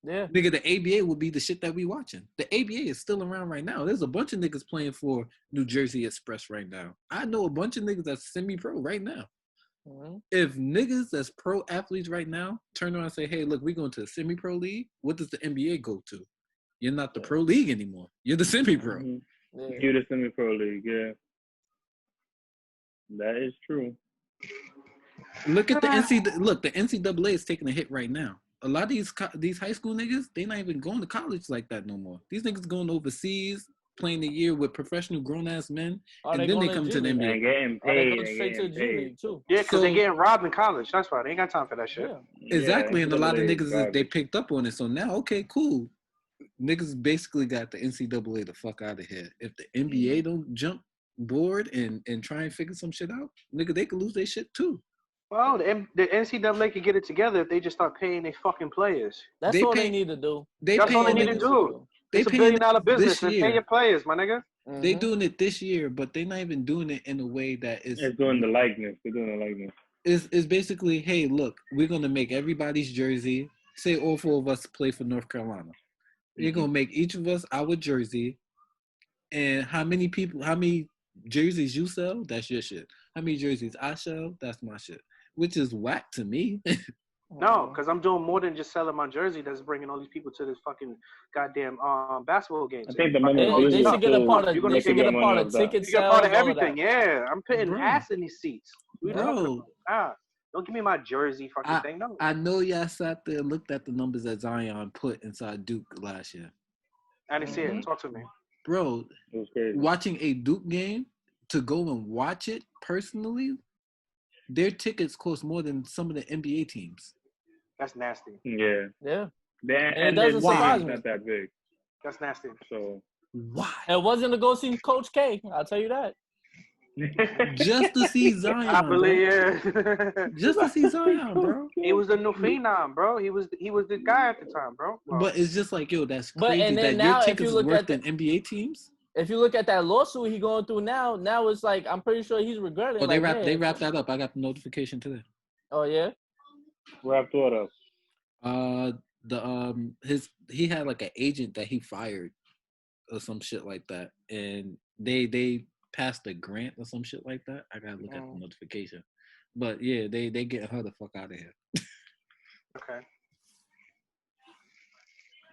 Yeah. Nigga, the ABA would be the shit that we watching. The ABA is still around right now. There's a bunch of niggas playing for New Jersey Express right now. I know a bunch of niggas that's semi-pro right now. Mm-hmm. If niggas that's pro athletes right now turn around and say, hey, look, we're going to a semi-pro league, what does the NBA go to? You're not the pro league anymore. You're the semi-pro. Mm-hmm. Yeah. You're the semi-pro league, yeah. That is true. Look at the NCAA. Look, the NCAA is taking a hit right now. A lot of these high school niggas, they not even going to college like that no more. These niggas going overseas, playing a year with professional grown-ass men, and then they come to the NBA. And getting paid. They go straight to the G League, too. Yeah, because they're getting robbed in college. That's why. They ain't got time for that shit. Yeah. Exactly, and a lot of niggas, they picked up on it. So now, okay, cool. Niggas basically got the NCAA the fuck out of here. If the NBA don't jump board and try and figure some shit out, nigga, they could lose their shit, too. Well, the NCAA could get it together if they just start paying their fucking players. That's all they need to do. That's all they need to do. It's a $1 billion business. And pay your players, my nigga. Mm-hmm. They doing it this year, but they're not even doing it in a way that is. It's doing the likeness. They're doing the likeness. It's basically, hey, look, we're gonna make everybody's jersey. Say all 4 of us play for North Carolina. Mm-hmm. You're gonna make each of us our jersey, and how many jerseys you sell? That's your shit. How many jerseys I sell? That's my shit. Which is whack to me. No, because I'm doing more than just selling my jersey. That's bringing all these people to this fucking goddamn basketball games. I think the money they should get a part of. They should get a part of ticket sales. Get a part of everything. Yeah, I'm putting ass in these seats. Bro, don't give me my jersey fucking thing. No. I know y'all sat there and looked at the numbers that Zion put inside Duke last year. I didn't see it. Talk to me, bro. It was crazy. Watching a Duke game, to go and watch it personally, their tickets cost more than some of the NBA teams. That's nasty. Yeah. Yeah. And it doesn't surprise me. Not that big. That's nasty. So why? It wasn't to go see Coach K. I'll tell you that. Just to see Zion. I believe, yeah. Just to see Zion, bro. He was the new phenom, bro. He was the guy at the time, bro. But it's just like, yo, that's crazy that your tickets is worse than NBA teams. If you look at that lawsuit he going through now it's like I'm pretty sure he's regretting. Oh, they wrapped that up. I got the notification today. Oh yeah. Wrapped what up? He had like an agent that he fired or some shit like that, and they passed a grant or some shit like that. I gotta look at the notification, but yeah, they get her the fuck out of here. Okay.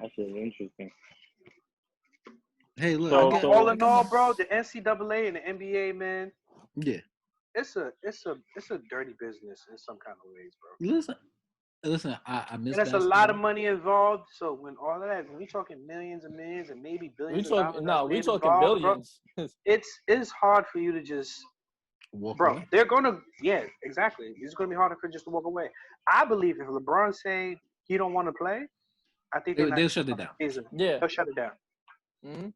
That's really interesting. Hey, look. So all in all, bro, the NCAA and the NBA, man. Yeah. It's a dirty business in some kind of ways, bro. Listen, I miss. And there's a lot of money involved. So when all of that, when we talking millions and millions and maybe billions, we talking billions. Bro, it's hard for you to just walk bro. Away. They're gonna, yeah, exactly. It's gonna be harder for just to walk away. I believe if LeBron say he don't want to play, I think they'll shut it down. Yeah, they'll shut it down. Mm-hmm.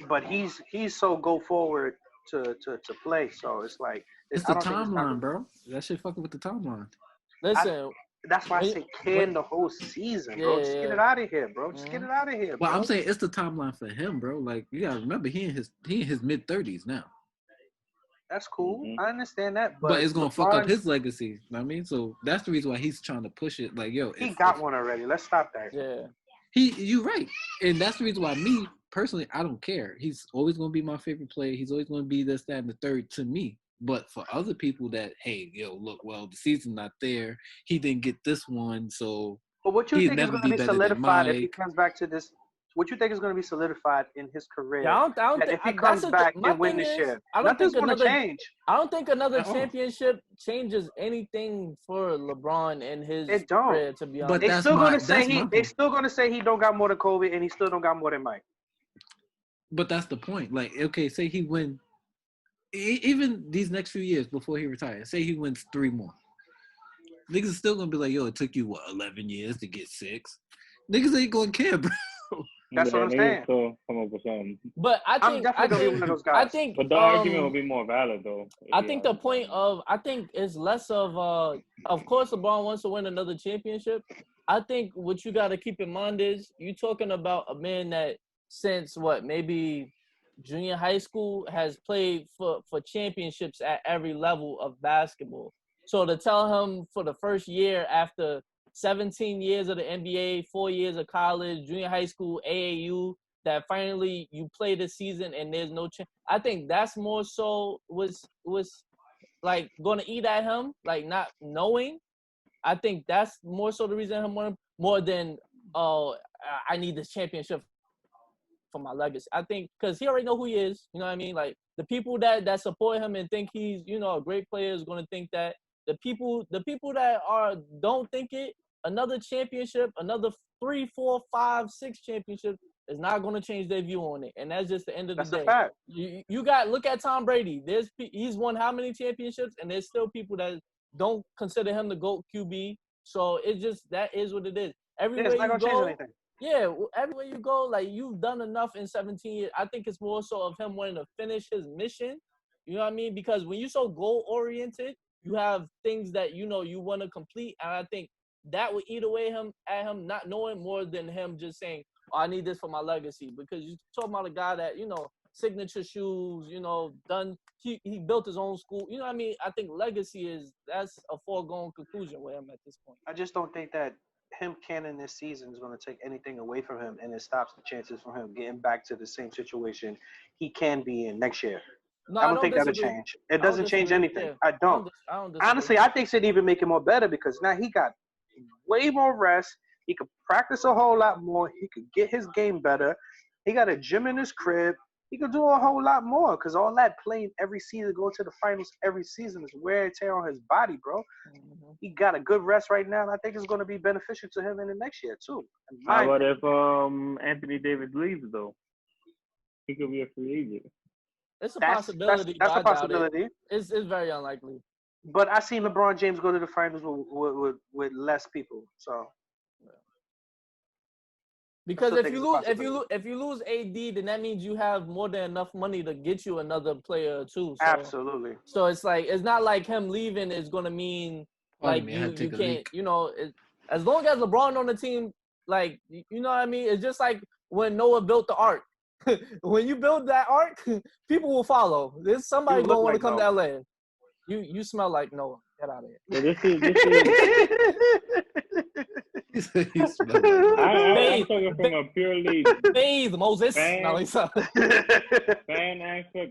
But he's so go forward to play. So it's like it's the timeline, bro. That shit fucking with the timeline. Listen. That's why I say the whole season, bro. Just get it out of here, bro. Just get it out of here, bro. Well, I'm saying it's the timeline for him, bro. Like, you gotta remember, he in his mid-30s now. That's cool. Mm-hmm. I understand that, but it's gonna fuck up his legacy. You know what I mean? So that's the reason why he's trying to push it. Like, yo, he got one already. Let's stop that. Yeah. You're right, and that's the reason why me personally, I don't care. He's always gonna be my favorite player. He's always gonna be this, that, and the third to me. But for other people that, hey, yo, look, well, the season's not there. He didn't get this one, so. But what you think is going to be solidified if he comes back to this? What you think is going to be solidified in his career? Yeah, I don't if he comes back and win this year, nothing's going to change. I don't think another championship changes anything for LeBron and his career. To be honest, but they're still going to say he don't got more than Kobe and he still don't got more than Mike. But that's the point. Like, okay, say he win. Even these next few years before he retires, say he wins 3 more. Niggas are still gonna be like, yo, it took you 11 years to get 6. Niggas ain't gonna care, bro. That's what I'm saying. Still come up with something. But I'm definitely gonna be one of those guys. But the argument will be more valid though. I think the point is less of course LeBron wants to win another championship. I think what you gotta keep in mind is you talking about a man that since maybe junior high school has played for championships at every level of basketball. So to tell him for the first year after 17 years of the NBA, 4 years of college, junior high school, AAU, that finally you play the season and there's no chance. I think that's more so was like going to eat at him, like not knowing. I think that's more so the reason him wanting more than I need this championship for my legacy. I think because he already know who he is. You know what I mean? Like the people that support him and think he's a great player is going to think that. The people that don't think it, another championship, another 3, 4, 5, 6 championships is not going to change their view on it. And that's just the end of the day. That's a fact. You got look at Tom Brady. He's won how many championships, and there's still people that don't consider him the GOAT QB. So it's just that is what it is. Everywhere you go, everywhere you go, like you've done enough in 17 years. I think it's more so of him wanting to finish his mission. You know what I mean? Because when you're so goal oriented, you have things that you want to complete, and I think that would eat away at him not knowing more than him just saying, "Oh, I need this for my legacy." Because you're talking about a guy that signature shoes, done. He built his own school. You know what I mean? I think legacy that's a foregone conclusion with him at this point. I just don't think that him canning this season is going to take anything away from him, and it stops the chances from him getting back to the same situation he can be in next year. No, I don't think that'll change. It doesn't change anything. Yeah. I don't honestly, I think it even make it more better because now he got way more rest. He could practice a whole lot more. He could get his game better. He got a gym in his crib. He could do a whole lot more because all that playing every season, going to the finals every season is wear and tear on his body, bro. Mm-hmm. He got a good rest right now, and I think it's going to be beneficial to him in the next year, too. How about if Anthony Davis leaves, though? He could be a free agent. It's a possibility. That's a possibility. It's very unlikely. But I seen LeBron James go to the finals with less people, so. Because if you lose AD, then that means you have more than enough money to get you another player too. So, absolutely. So it's like it's not like him leaving is gonna mean like you can't. As long as LeBron on the team, like you know what I mean. It's just like when Noah built the ark. When you build that ark, people will follow. There's somebody gonna want to come to LA. You smell like Noah. Get out of here. Yeah, this is I'm talking from a purely bathe Moses. Fan aspect.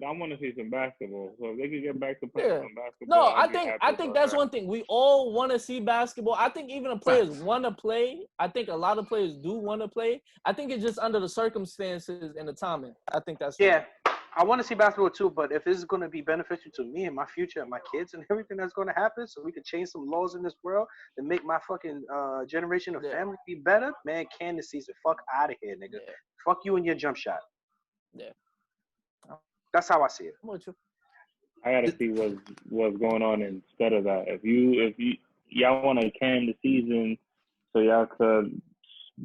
I want to see some basketball. So if they could get back to playing some basketball. No, I think that's one thing. We all want to see basketball. I think even the players want to play. I think a lot of players do want to play. I think it's just under the circumstances and the timing. I think that's right. I want to see basketball too, but if this is going to be beneficial to me and my future and my kids and everything that's going to happen, so we can change some laws in this world and make my fucking generation of family be better, man, can this season. Fuck out of here, nigga. Yeah. Fuck you and your jump shot. Yeah. That's how I see it. I got to see what's going on instead of that. If y'all want to can the season so y'all could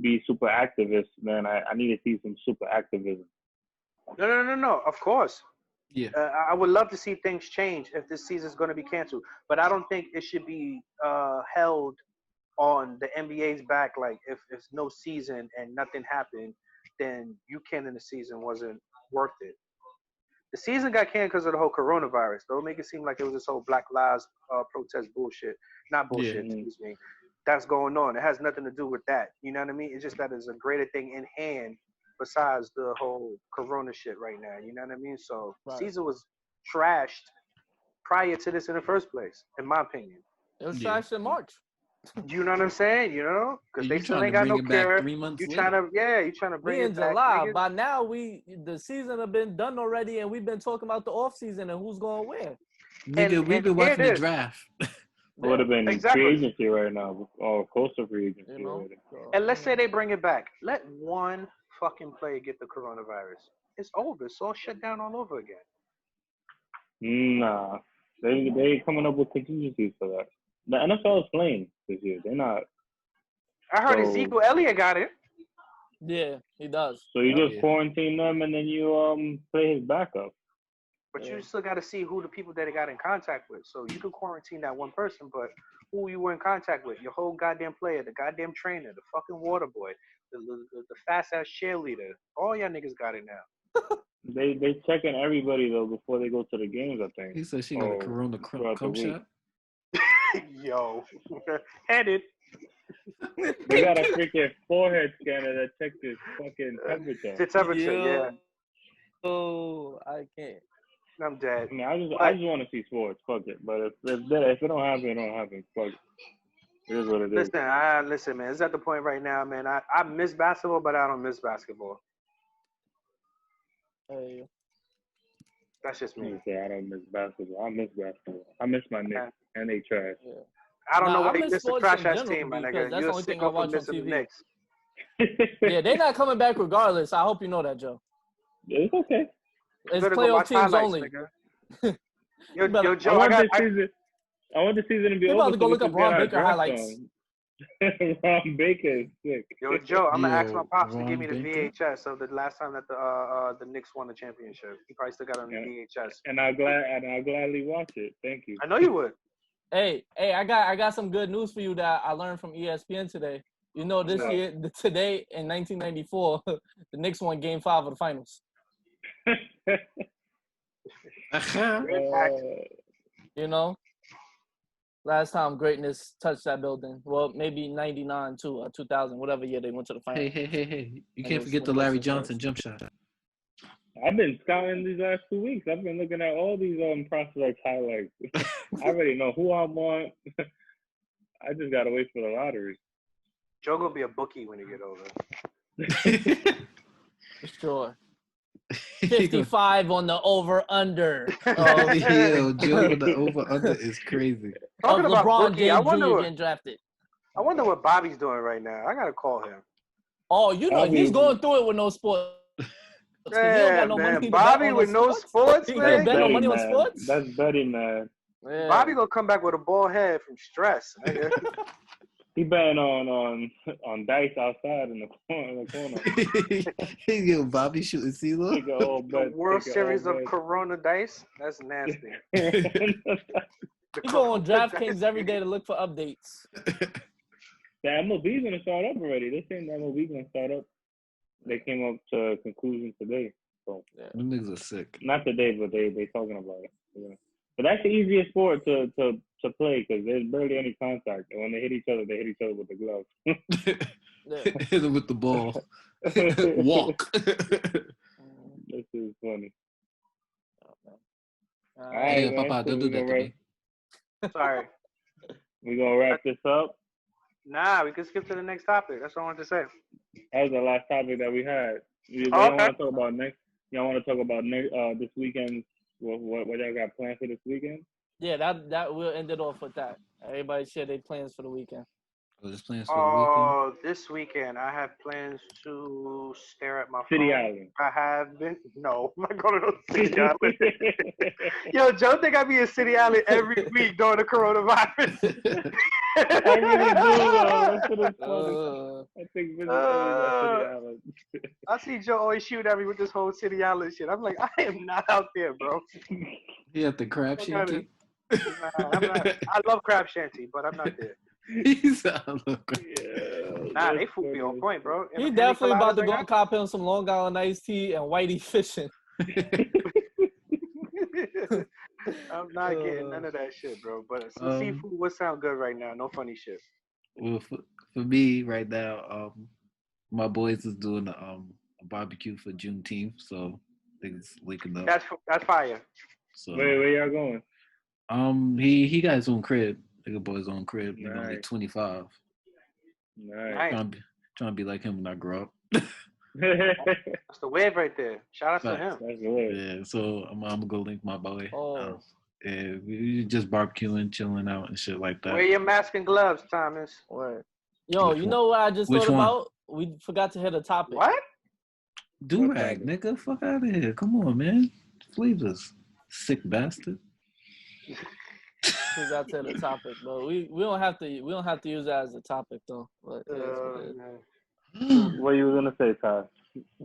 be super activists, then I need to see some super activism. No. Of course. Yeah. I would love to see things change if this season is going to be canceled, but I don't think it should be held on the NBA's back. Like if no season and nothing happened, then you canceling the season wasn't worth it. The season got canceled because of the whole coronavirus. Don't make it seem like it was this whole Black Lives protest bullshit. Not bullshit. Excuse me. That's going on. It has nothing to do with that. You know what I mean? It's just that there's a greater thing in hand. Besides the whole corona shit right now, you know what I mean? So season was trashed prior to this in the first place, in my opinion. It was trashed in March. You know what I'm saying? Because they still ain't got no care. You trying to bring it back. July. By now, the season have been done already, and we've been talking about the off season and who's going where. Nigga, we've been watching the draft. It would have been free agency right now, or close to free agency. And let's say they bring it back. Let one fucking player get the coronavirus. It's over. It's all shut down all over again. Nah. They coming up with contingencies for that. The NFL is playing this year. They're not. I heard Ezekiel Elliott got it. Yeah, he does. So you just quarantine them and then you play his backup. But you still got to see who the people that they got in contact with. So you can quarantine that one person, but who you were in contact with, your whole goddamn player, the goddamn trainer, the fucking water boy, the fast ass cheerleader, all y'all niggas got it now. They checking everybody though before they go to the games. I think. He said she got a corona cum shot. Yo, headed. They got a freaking forehead scanner that checks his fucking temperature. The temperature, yeah. Oh, I can't. I'm dead. I mean, I just want to see sports. Fuck it. But if it don't happen, it don't happen. Fuck it. It is what it is. Listen, man. It's at the point right now, man. I miss basketball, but I don't miss basketball. Hey. That's just me. Say I don't miss basketball. I miss basketball. I miss my Knicks, and they trash. Yeah. I don't know why I you miss miss the sports trash in ass general team, my because nigga. that's You're the only thing I sick of watch on missing the TV. Knicks. Yeah, they're not coming back regardless. I hope you know that, Joe. It's okay. It's Better go playoff watch teams highlights, only. nigga. Yo, Joe, I want this season to be You over. about to go so look we up can get Ron our Baker draft highlights. on. Ron Baker is sick. Yo, Joe, I'm gonna ask my pops to Ron give me the Baker? VHS of the last time that the Knicks won the championship. He probably still got it on the VHS. And I'll gladly watch it. Thank you. I know you would. Hey, I got some good news for you that I learned from ESPN today. You know, this year, today in 1994, the Knicks won Game 5 of the finals. You know, last time greatness touched that building. Well, maybe 99 too, or 2000, whatever year they went to the finals. Hey. You can't forget the Larry Johnson jump shot. I've been scouting these last 2 weeks. I've been looking at all these prospect highlights. I already know who I want. I just gotta wait for the lottery. Joe gonna be a bookie when he get older. For sure. 55 on the over-under. Yo, Joe with the over-under is crazy. Talking about LeBron bookie, James Jr. getting drafted. I wonder what Bobby's doing right now. I gotta call him. Oh, you know, he's going through it with no sports. Yeah, no man. money Bobby with no sports, He man. can't bet no money on sports? That's betting, man. Yeah. Bobby gonna come back with a bald head from stress. He betting on dice outside in the corner. Yo, Bobby shooting CeeLo. The World Series of Corona dice. That's nasty. He go on DraftKings every day to look for updates. The MLB's gonna start up already. They're saying the MLB's gonna start up. They came up to a conclusion today. So them niggas are sick. Not today, but they talking about it. Yeah. But that's the easiest sport to play because there's barely any contact. And when they hit each other with the glove. Hit them with the ball. Walk. This is funny. Hey, Papa, don't do that to me. Sorry. We gonna wrap this up? Nah, we can skip to the next topic. That's what I wanted to say. That was the last topic that we had. You Okay. want to talk about next? Y'all want to talk about this weekend? What y'all got planned for this weekend? Yeah, that we'll end it off with that. Everybody share their plans for the weekend. Just plans for the weekend. This weekend I have plans to stare at my City phone. Island. I have been. No, I'm not going to no City Island. Yo, Joe think I be in City Island every week during the coronavirus. I really do. I think City Island. I see Joe always shoot at me with this whole City Island shit. I'm like, I am not out there, bro. He at the crab shanty. Nah, I'm not. I love crab shanty, but I'm not there. He's nah, they food be on point, bro. He definitely about to go cop him some Long Island iced tea and whitey fishing. I'm not getting none of that shit, bro. But some seafood would sound good right now. No funny shit. Well, for me right now, my boys is doing a barbecue for Juneteenth, so things linking up. That's fire. So where y'all going? He got his own crib. Nigga bought his own crib. You know, like 25. Nice. Trying to be like him when I grow up. That's the wave right there. Shout out to him. That's the wave. Yeah, so I'm gonna go link my boy. Oh. Yeah, we just barbecuing, chilling out and shit like that. Wear your mask and gloves, Thomas. Word. Yo, you know what I just thought about? We forgot to hit a topic. What? Do-rag, nigga. Fuck out of here. Come on, man. Flavors. Sick bastard. We got to the topic, but we don't have to use that as a topic though. But what you was gonna say, Ty?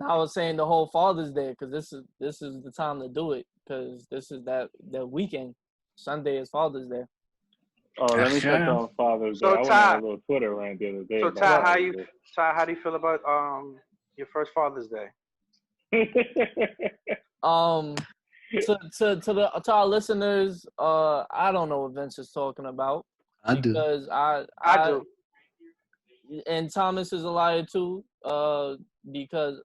I was saying the whole Father's Day because this is the time to do it because this is that weekend. Sunday is Father's Day. Oh, let me touch on Father's Day. I went on a little Twitter rant the other day. So Ty, how do you feel about your first Father's Day? To our listeners, I don't know what Vince is talking about. I do. Because I do. and Thomas is a liar too. Because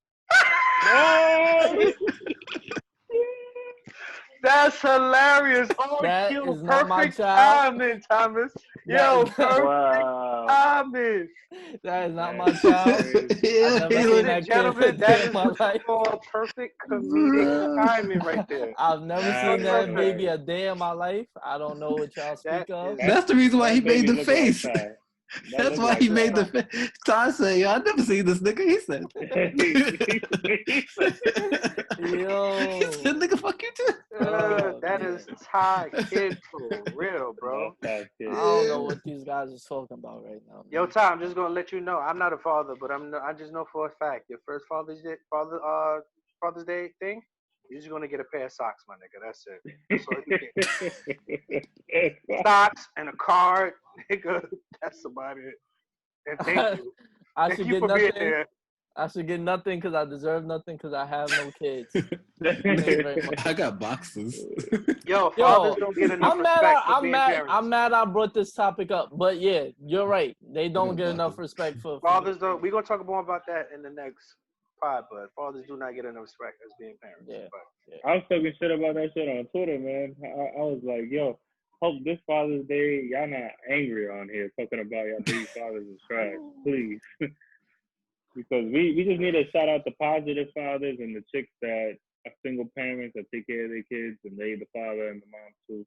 That's hilarious. Oh, that you is not my perfect child. timing, Thomas. That Yo, is, perfect timing. that is not my child. I've never Ladies seen and that kid a gentlemen, day that in is my what life. you call perfect comedic timing right there. I've never seen that Perfect. baby a day in my life. I don't know what y'all That speak of. is That's the reason why he That made baby the look like face. Ty. That That's look why like he made Ty. the face. Ty said, "Yo, I never seen this nigga." He said, Yo. he said, "Nigga, fuck you too." Oh, that man. is Ty Kid for real, bro. That's Ty kid. I don't know what these guys are talking about right now. Man. Yo, Ty, I'm just gonna let you know. I'm not a father, but I just know for a fact your first Father's Day thing, you're just gonna get a pair of socks, my nigga. That's it. That's all you get. Socks and a card, nigga. That's about it. And thank you. I Thank should you get for being nothing. there. I should get nothing because I deserve nothing because I have no kids. Thank you very much. I got boxes. Yo, fathers don't get enough respect for being parents. I'm mad I brought this topic up. But yeah, you're right. They don't get enough respect for Fathers don't. We're gonna talk more about that in the next pod, but fathers do not get enough respect as being parents. Yeah. But, I was talking shit about that shit on Twitter, man. I was like, yo, hope this Father's Day, y'all not angry on here talking about y'all baby fathers is trash, please. Because we just need to shout out the positive fathers and the chicks that are single parents that take care of their kids and they the father and the mom too.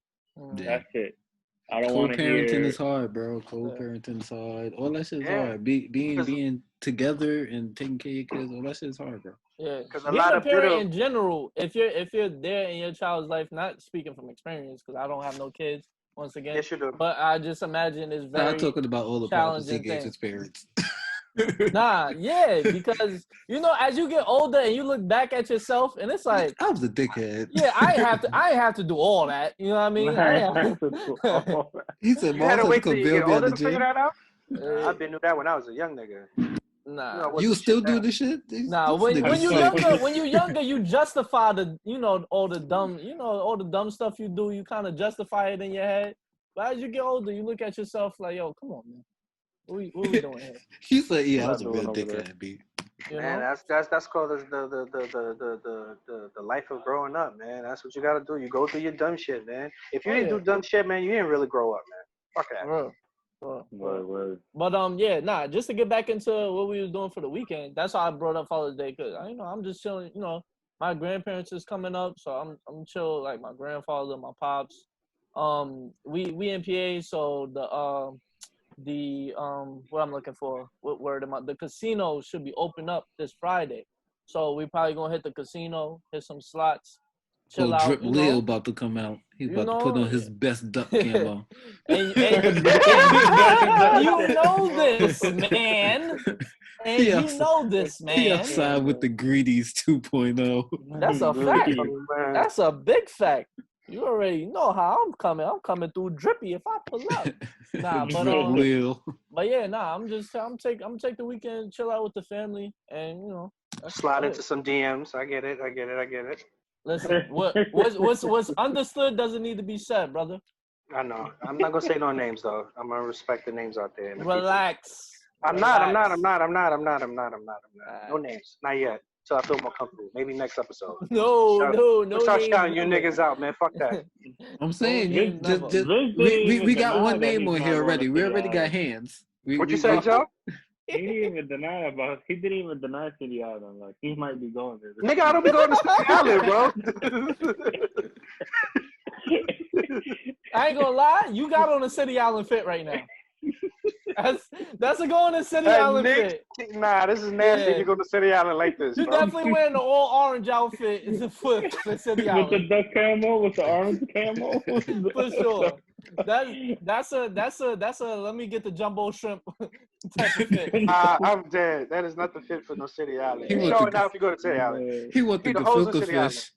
Yeah. That's it. I don't want to Co-parenting hear. is hard, bro. Co-parenting is hard. All that shit is hard. Because- Being together and taking care of your kids, all that shit is hard, bro. Yeah, because being a parent in general, if you're there in your child's life, not speaking from experience, because I don't have no kids. Once again, Yes, you do. but I just imagine it's very I'm talking about all the problems he challenging gave thing. his parents. Nah, yeah, because as you get older and you look back at yourself, and it's like I was a dickhead. Yeah, I have to do all that. You know what I mean? He said, You gotta "Mom, wait to till you bail get me out older the to figure gym." that out. I've been knew that when I was a young nigga. Nah, You still do the shit? Nah, when you're younger, you justify all the dumb stuff you do. You kind of justify it in your head. But as you get older, you look at yourself like, yo, come on, man. What we doing here? He said, "Yeah, I was a real dickhead, B." Man, that's called the life of growing up, man. That's what you gotta do. You go through your dumb shit, man. If you didn't do dumb shit, man, you didn't really grow up, man. Fuck that. Word. But just to get back into what we was doing for the weekend, that's how I brought up Father's Day, because I'm just chilling. My grandparents is coming up, so I'm chill, like my grandfather, my pops. We in PA, so the what I'm looking for, what word am I? The casino should be open up this Friday, so we probably gonna hit the casino, hit some slots, chill out. Drip Lil about to come out. He's about to put on his best duck camo. and you know this, man. And He man. outside with the Greedies 2.0. That's a fact. That's a big fact. You already know how I'm coming. I'm coming through drippy if I pull up. Nah, but yeah, I'm take the weekend, chill out with the family, and slide into some DMs. I get it. Listen, what's understood doesn't need to be said, brother. I know. I'm not gonna say no names though. I'm gonna respect the names out there. Relax. I'm not. No names. Not yet. Till I feel more comfortable. Maybe next episode. No. Start shouting you niggas out, man. Fuck that. I'm saying we got one name on here already. We already got hands. What you say, Joe? He didn't even deny City Island. Like he might be going there. Nigga, I don't be going to City Island, bro. I ain't gonna lie, you got on a City Island fit right now. That's a going to City Island fit. Nah, this is nasty. You go to City Island like this. You definitely wearing the all orange outfit for City Island. With the duck camo, with the orange camo. For sure. That's a let me get the jumbo shrimp type of fit. I'm dead. That is not the fit for no City Island. You show it now if you go to City Island. He want the gefilte fish.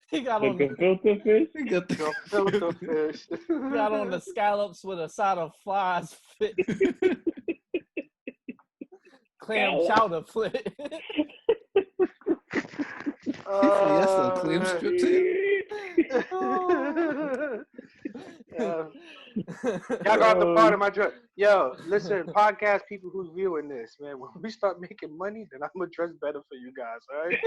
He got on the gefilte fish. He got the gefilte fish. He got on the scallops with a side of flies fit. Clam chowder fit. Yes, a clam strip too. Y'all got the part of my dress. Yo, listen, podcast people who's viewing this, man. When we start making money, then I'm gonna dress better for you guys, all right?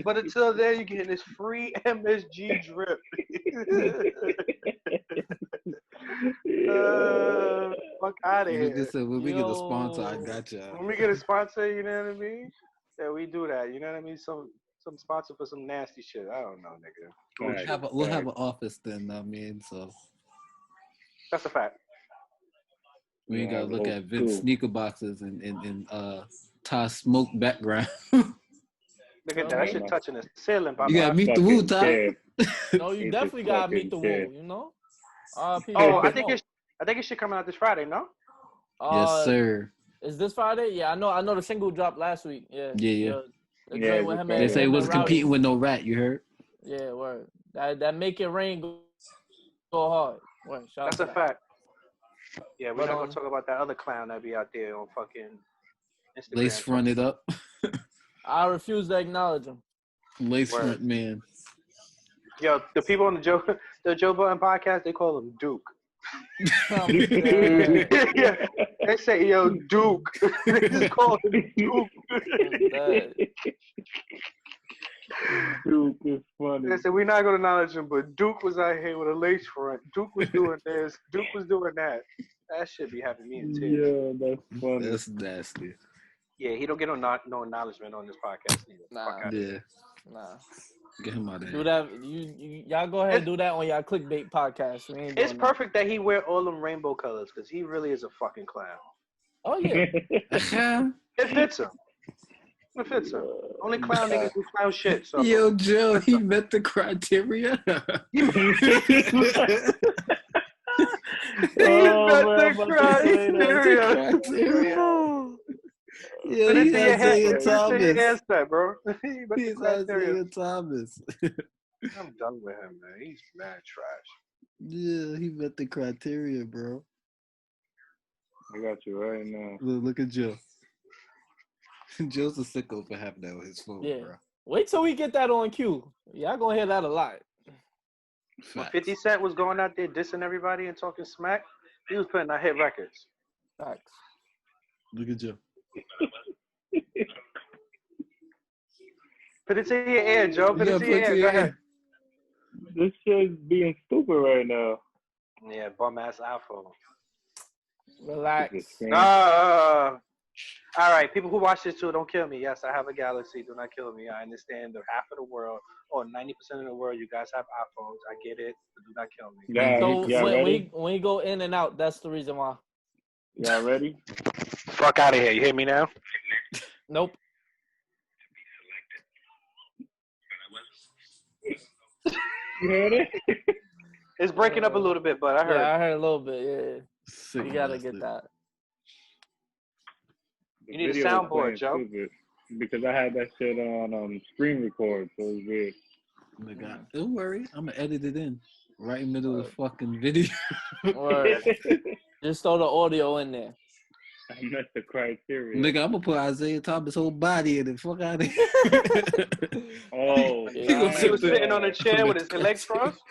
But until then, you're getting this free MSG drip. Fuck out of here. Said, when we get a sponsor, I got you. When we get a sponsor, you know what I mean? Yeah, we do that. You know what I mean? Some sponsor for some nasty shit. I don't know, nigga. We'll have an office then. I mean, so that's a fact. We ain't gotta look at Vince sneaker boxes and Ty Smoke background. Look at that. That shit touching the ceiling. You gotta meet the Woo, Ty. No, you definitely gotta meet the Woo. You know. I think it should come out this Friday. No. Yes, sir. Is this Friday? Yeah, I know. The single dropped last week. Yeah. They say it was competing with no rat. You heard? Yeah, word. That make it rain go hard. Word. That's a fact. Yeah, we're not gonna talk about that other clown that be out there on fucking Instagram. Lace fronted up. I refuse to acknowledge him. Lace front man. Yo, the people on the Joe Budden podcast, they call him Duke. Yeah, they say, yo, Duke. They just call him Duke. Duke is funny. They said, we're not going to acknowledge him, but Duke was out here with a lace front. Duke was doing this. Duke was doing that. That shit be having me in tears. Yeah, that's funny. That's nasty. Yeah, he don't get no acknowledgement on this podcast either. Nah. Get him out of here. Do that. Y'all go ahead and do that on y'all clickbait podcast. It's perfect that he wear all them rainbow colors because he really is a fucking clown. Oh yeah. It fits him. It fits him. Only clown niggas do clown shit. So. Yo, Joe, he met the criteria. He met the criteria. Yeah, he's Isaiah Thomas. Bro. He's Isaiah Thomas. I'm done with him, man. He's mad trash. Yeah, he met the criteria, bro. I got you right now. Look at Joe. Joe's a sicko for having that on his phone, bro. Wait till we get that on cue. Y'all gonna hear that a lot. When 50 Cent was going out there dissing everybody and talking smack, he was putting out hit records. Facts. Look at Joe. Put it to your ear, Joe. Put it to your ear. Go ahead. This shit's being stupid right now. Yeah, bum ass iPhone. Relax. All right, people who watch this too, don't kill me. Yes, I have a Galaxy. Do not kill me. I understand that half of the world, or 90% of the world, you guys have iPhones. I get it, but do not kill me. Yeah, so when we go in and out, that's the reason why. Y'all ready? Fuck out of here. You hear me now? Nope. You heard it? It's breaking up a little bit, but I heard. Yeah, I heard a little bit. Yeah. You gotta get that. You need a soundboard, Joe. Stupid because I had that shit on screen record, so it's weird. Oh my God. Don't worry, I'm gonna edit it in right in the middle of the fucking video. Just throw the audio in there. I met the criteria. Nigga, I'm gonna put Isaiah Thomas' whole body in it. Fuck out of here. Oh, he was sitting on a chair with his legs crossed.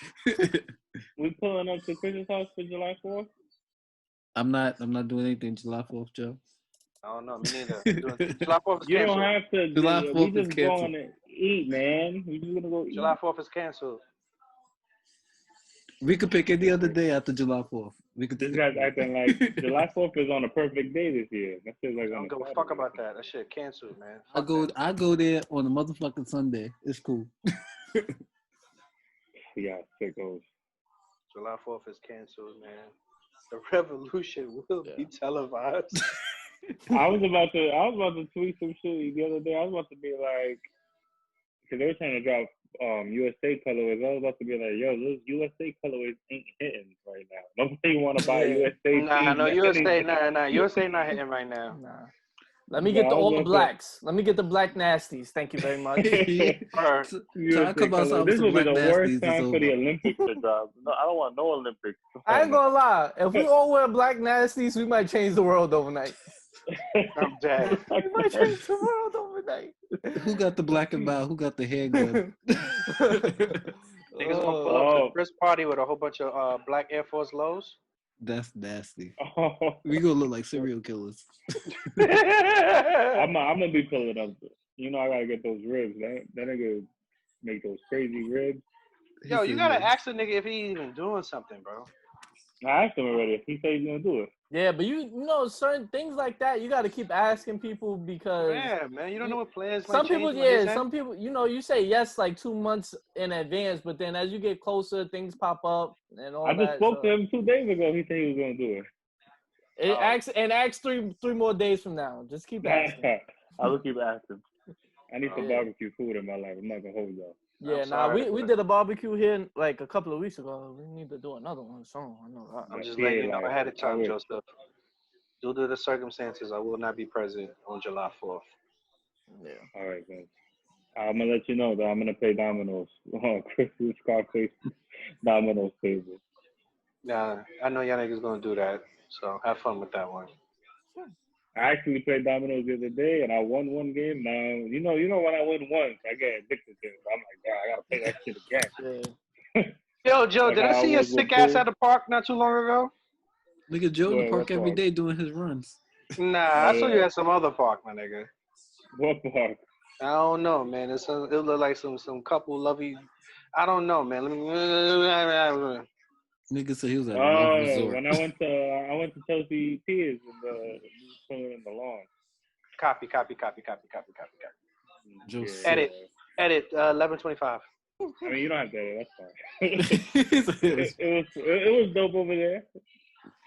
We pulling up to Chris's house for July 4th? I'm not doing anything July 4th, Joe. I don't know, me neither. July 4th is canceled. You don't have to. July 4th we is just canceled. going to eat, man. We just gonna go eat. July 4th is canceled. We could pick any other day after July 4th. We could. This guy's acting like July 4th is on a perfect day this year. That shit's like I don't give a fuck about that. That shit canceled, man. I go there on a motherfucking Sunday. It's cool. Yeah, sickos. July 4th is canceled, man. The revolution will be televised. I was about to tweet some shit the other day. I was about to be like, because they were trying to drop USA colorways. I was about to be like, yo, those USA colorways ain't hitting right now. Nobody want to buy USA. USA not hitting right now. Nah. Let me get all the blacks. Let me get the black nasties. Thank you very much. This will be the worst time for the Olympics to drop. No, I don't want no Olympics. I ain't gonna lie. If we all wear black nasties, we might change the world overnight. I'm dead. We might change the world overnight. Who got the black and mild? Who got the hair gun? Niggas gonna pull up to the first party with a whole bunch of black Air Force lows. That's nasty. We gonna look like serial killers. I'm gonna be pulling up. You know, I gotta get those ribs. That nigga make those crazy ribs. Yo, you gotta ask a nigga if he even doing something, bro. I asked him already. He said he's gonna do it. Yeah, but you know certain things like that, you got to keep asking people because man, you don't know what plans. Some people, some people, you know, you say yes like 2 months in advance, but then as you get closer, things pop up and all that. I just spoke to him 2 days ago. He said he was gonna do it. Ask three more days from now. Just keep asking. I will keep asking. I need some barbecue food in my life. I'm not gonna hold y'all. Yeah, we did a barbecue here like a couple of weeks ago. We need to do another one soon. I know. I'm just letting you know ahead of time, Joseph. Due to the circumstances, I will not be present on July 4th. Yeah. All right, man. I'm gonna let you know that I'm gonna play dominoes on Christmas Scarface dominoes table. Nah, I know y'all niggas gonna do that, so have fun with that one. I actually played dominoes the other day, and I won one game. Now, you know when I win once, I get addicted to it. I'm like, God, I gotta play that shit again. Yo, Joe, like did I see your sick ass at the park not too long ago? Nigga, Joe in the park every day doing his runs. Nah, I saw you at some other park, my nigga. What park? I don't know, man. It look like some couple lovey. I don't know, man. Nigga said he was at a resort. When I went to Chelsea Piers in the lawn. Copy. Just edit 11:25. I mean, you don't have to edit. That's fine. it was dope over there.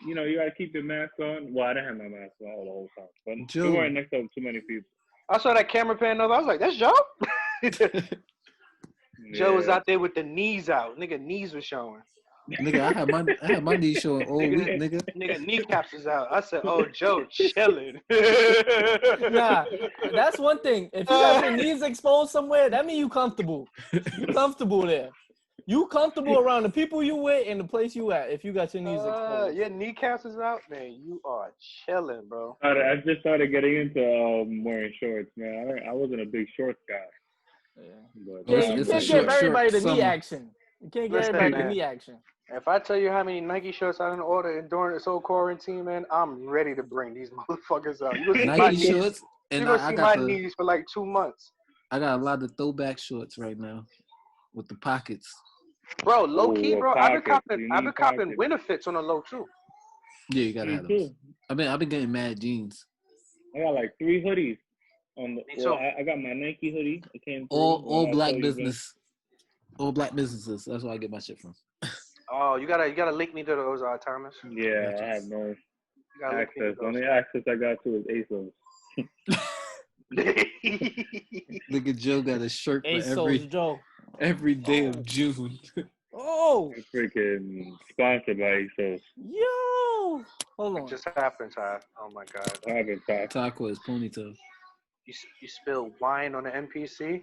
You know, you gotta keep your mask on. Well, I didn't have my mask on all the whole time, but we weren't next to too many people. I saw that camera pan over. I was like, "That's Joe." Joe was out there with the knees out. Nigga, knees was showing. Nigga, I had my knees showing all week, nigga. Nigga, kneecaps was out. I said, "Oh, Joe, chilling." Nah, that's one thing. If you got your knees exposed somewhere, that means you comfortable. You comfortable there. You comfortable around the people you with and the place you at. If you got your knees exposed, your kneecaps is out, man. You are chilling, bro. I just started getting into wearing shorts, man. I wasn't a big shorts guy. Yeah. You can't give everybody the knee action. You can't get everybody the knee action. If I tell you how many Nike shorts I didn't order during this whole quarantine, man, I'm ready to bring these motherfuckers out. You Nike shorts, and you're gonna see my knees for like 2 months. I got a lot of throwback shorts right now with the pockets. Bro, low key, bro. I've been copping winter fits on the low too. Yeah, you gotta have those. I've been getting mad jeans. I got like 3 hoodies. I got my Nike hoodie. It came all black business. All black businesses. That's where I get my shit from. Oh, you gotta link me to those, Thomas. Yeah, I have no access. The only access I got to is ASOS. Nigga Joe got a shirt for every day of June. Oh, it's freaking sponsored by ASOS. Yo, hold on. It just happened, Ty. Oh my God. What happened, Ty? Taco is ponytail. You spilled wine on the NPC.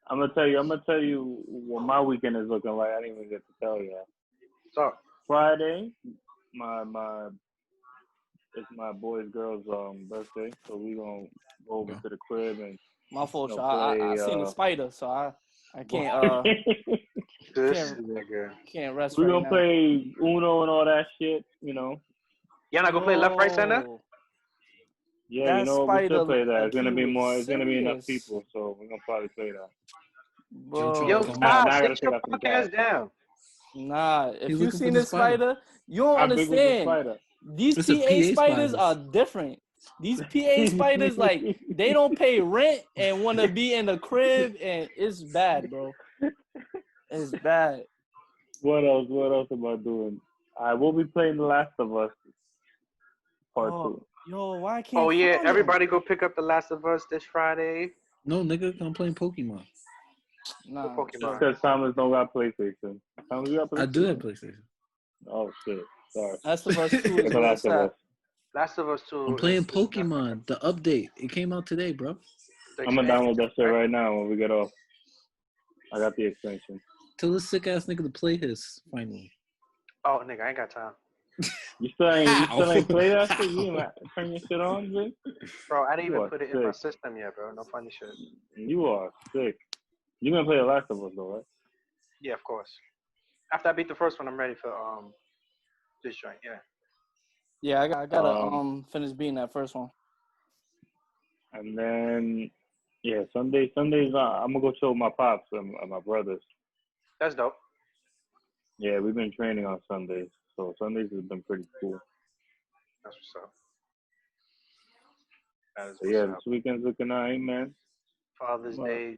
I'm gonna tell you what my weekend is looking like. I didn't even get to tell you. So Friday, it's my girl's birthday, so we gonna go over to the crib and. My fault, I seen the spider, so I can't can't rest. We gonna play Uno and all that shit, you know. Y'all not gonna play left, right, center? Yeah, you know, we should play that. It's gonna be more. It's gonna be enough people, so we're gonna probably play that. Bro. Yo, sit your podcast down. Nah, if you seen this spider, you don't understand. These PA spiders are different. These PA spiders, like, they don't pay rent and want to be in the crib, and it's bad, bro. It's bad. What else am I doing? I will be playing The Last of Us Part 2. Yo, why can't? Oh yeah, everybody go pick up The Last of Us this Friday. No, nigga, I'm playing Pokemon. Nah, Pokemon. Because Thomas don't got PlayStation. Thomas, you got PlayStation? I do have PlayStation. Oh shit, sorry. Last of Us 2 is Last of Us. Last of Us 2. I'm playing Pokemon. The update. It came out today, bro. I'm gonna download that shit right now when we get off. I got the extension. Tell this sick ass nigga to play his finally. Oh, nigga, I ain't got time. You still ain't play that shit? You ain't turn your shit on, Vince? Bro, I didn't You even are put it in my sick. system yet, bro. No funny shit. You are sick. You gonna play The Last of Us though, right? Yeah, of course. After I beat the first one, I'm ready for this joint. Yeah. Yeah, I gotta finish beating that first one. And then yeah, Sundays I'm gonna go chill with my pops and my brothers. That's dope. Yeah, we've been training on Sundays, so Sundays has been pretty cool. That's what's up. That is So what's yeah, up. this weekend's looking alright, man. Father's Day.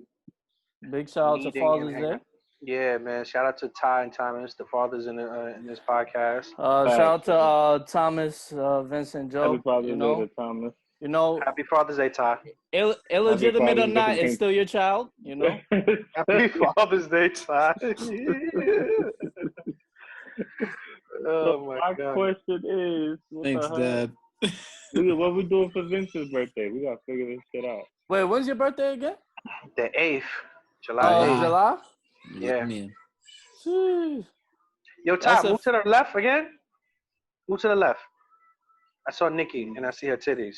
Big shout out to meeting Father's and Day. hanging. Yeah, man. Shout out to Ty and Thomas, the fathers in this podcast. Shout out to Thomas, Vincent, Joe. Happy Father's Day to Thomas. You know, Happy Father's Day, Ty. illegitimate or Father's not, Day. it's still your child. You know. Happy Father's Day, Ty. Oh my God. Question is, what Thanks, the hell? Dad. What we doing for Vince's birthday? We gotta figure this shit out. Wait, when's your birthday again? The 8th, July 8th. July. Yeah. Jeez. Yo, Ty, move to the left again. Move to the left. I saw Nikki and I see her titties.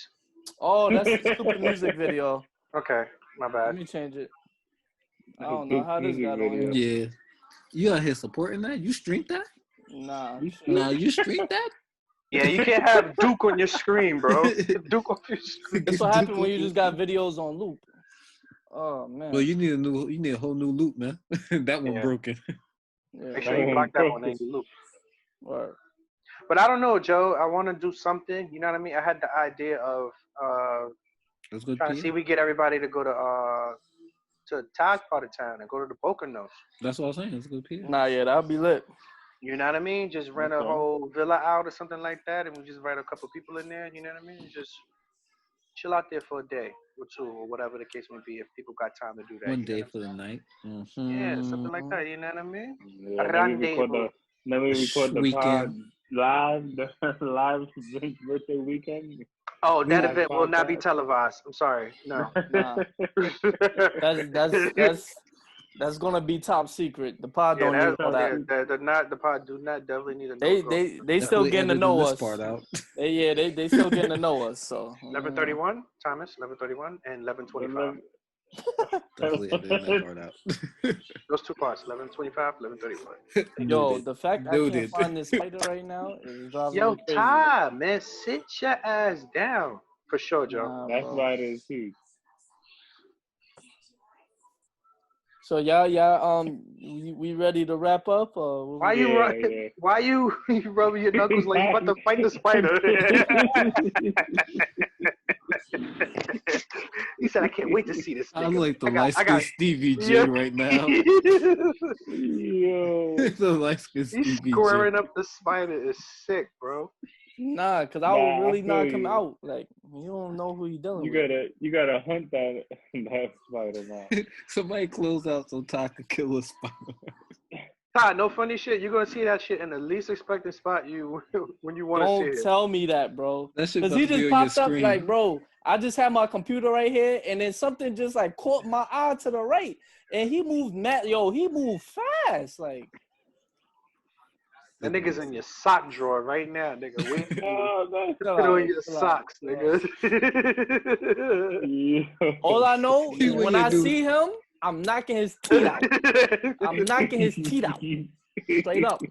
Oh, that's a stupid music video. Okay, my bad. Let me change it. I don't know how this got on here. Yeah. You out here supporting that? You streamed that? Nah. You streamed that? Yeah, you can't have Duke on your screen, bro. Duke on your screen. That's what happened when you just got videos on loop. Oh man. Well, you need a whole new loop, man. That one broken. Yeah. Make sure you block that one in your loop. Right. But I don't know, Joe. I want to do something. You know what I mean? I had the idea of trying to see if we get everybody to go to Ty's part of town and go to the Poconos. That's what I was saying. It's a good PR. Nah, yeah, that'll be lit. You know what I mean? Just rent a whole villa out or something like that, and we just invite a couple people in there. You know what I mean? Just chill out there for a day or two or whatever the case may be. If people got time to do that. One day for the night. Mm-hmm. Yeah, something like that. You know what I mean? Yeah, then we record the pod live birthday weekend. Oh, that event will not be televised. I'm sorry. No. Nah. That's gonna be top secret. The pod don't need all that. The pod do not definitely need a They still getting to know us. Part out. They still getting to know us. So 11:31, Thomas, 11:31, and 11:25. Definitely editing that part out. Those two parts, 11:25, 11:31. Yo, the fact I can't find this spider right now is driving me crazy. Ty, man, sit your ass down for sure, Joe. Nah, that's why it is huge. So yeah, we ready to wrap up? Why you rubbing your knuckles like you about to fight the spider? He said, "I can't wait to see this." I'm like the light-skinned Stevie J right now. Yo, the light-skinned Stevie J. Squaring up the spider is sick, bro. Nah, cause I would really knock him out. Like you don't know who you dealing with. You gotta hunt that spider now. Somebody close out so Ty could kill a spider. Ty, no funny shit. You're gonna see that shit in the least expected spot when you want to see it. Don't tell me that, bro. That shit Cause he just popped up like, bro. I just had my computer right here, and then something just like caught my eye to the right, and he moved he moved fast, like. That nigga's in your sock drawer right now, nigga. Put it on your socks, nigga. All I know is when I see him, I'm knocking his teeth out. Straight up.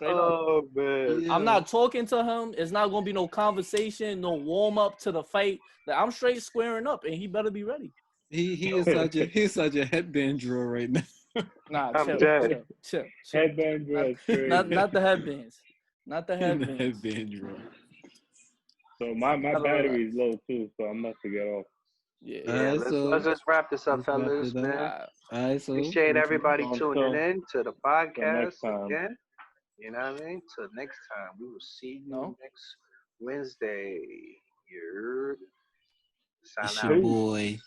Oh, man. I'm not talking to him. It's not going to be no conversation, no warm-up to the fight. Like, I'm straight squaring up, and he better be ready. He is such a headband drawer right now. Nah, I'm dead. Chill. Headband drawer. Not the headbands. Not the headbands. Headband drawer. So my battery is low too, so I'm about to get off. Yeah, let's just wrap this up, fellas, man. All right, so appreciate everybody tuning in to the podcast again. You know what I mean? Till next time. We will see you next Wednesday. It's your boy.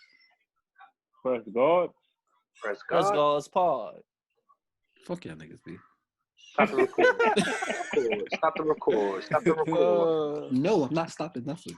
Press God. Press God's pod. Fuck y'all niggas, B. Stop the record. Stop the record. No, I'm not stopping nothing.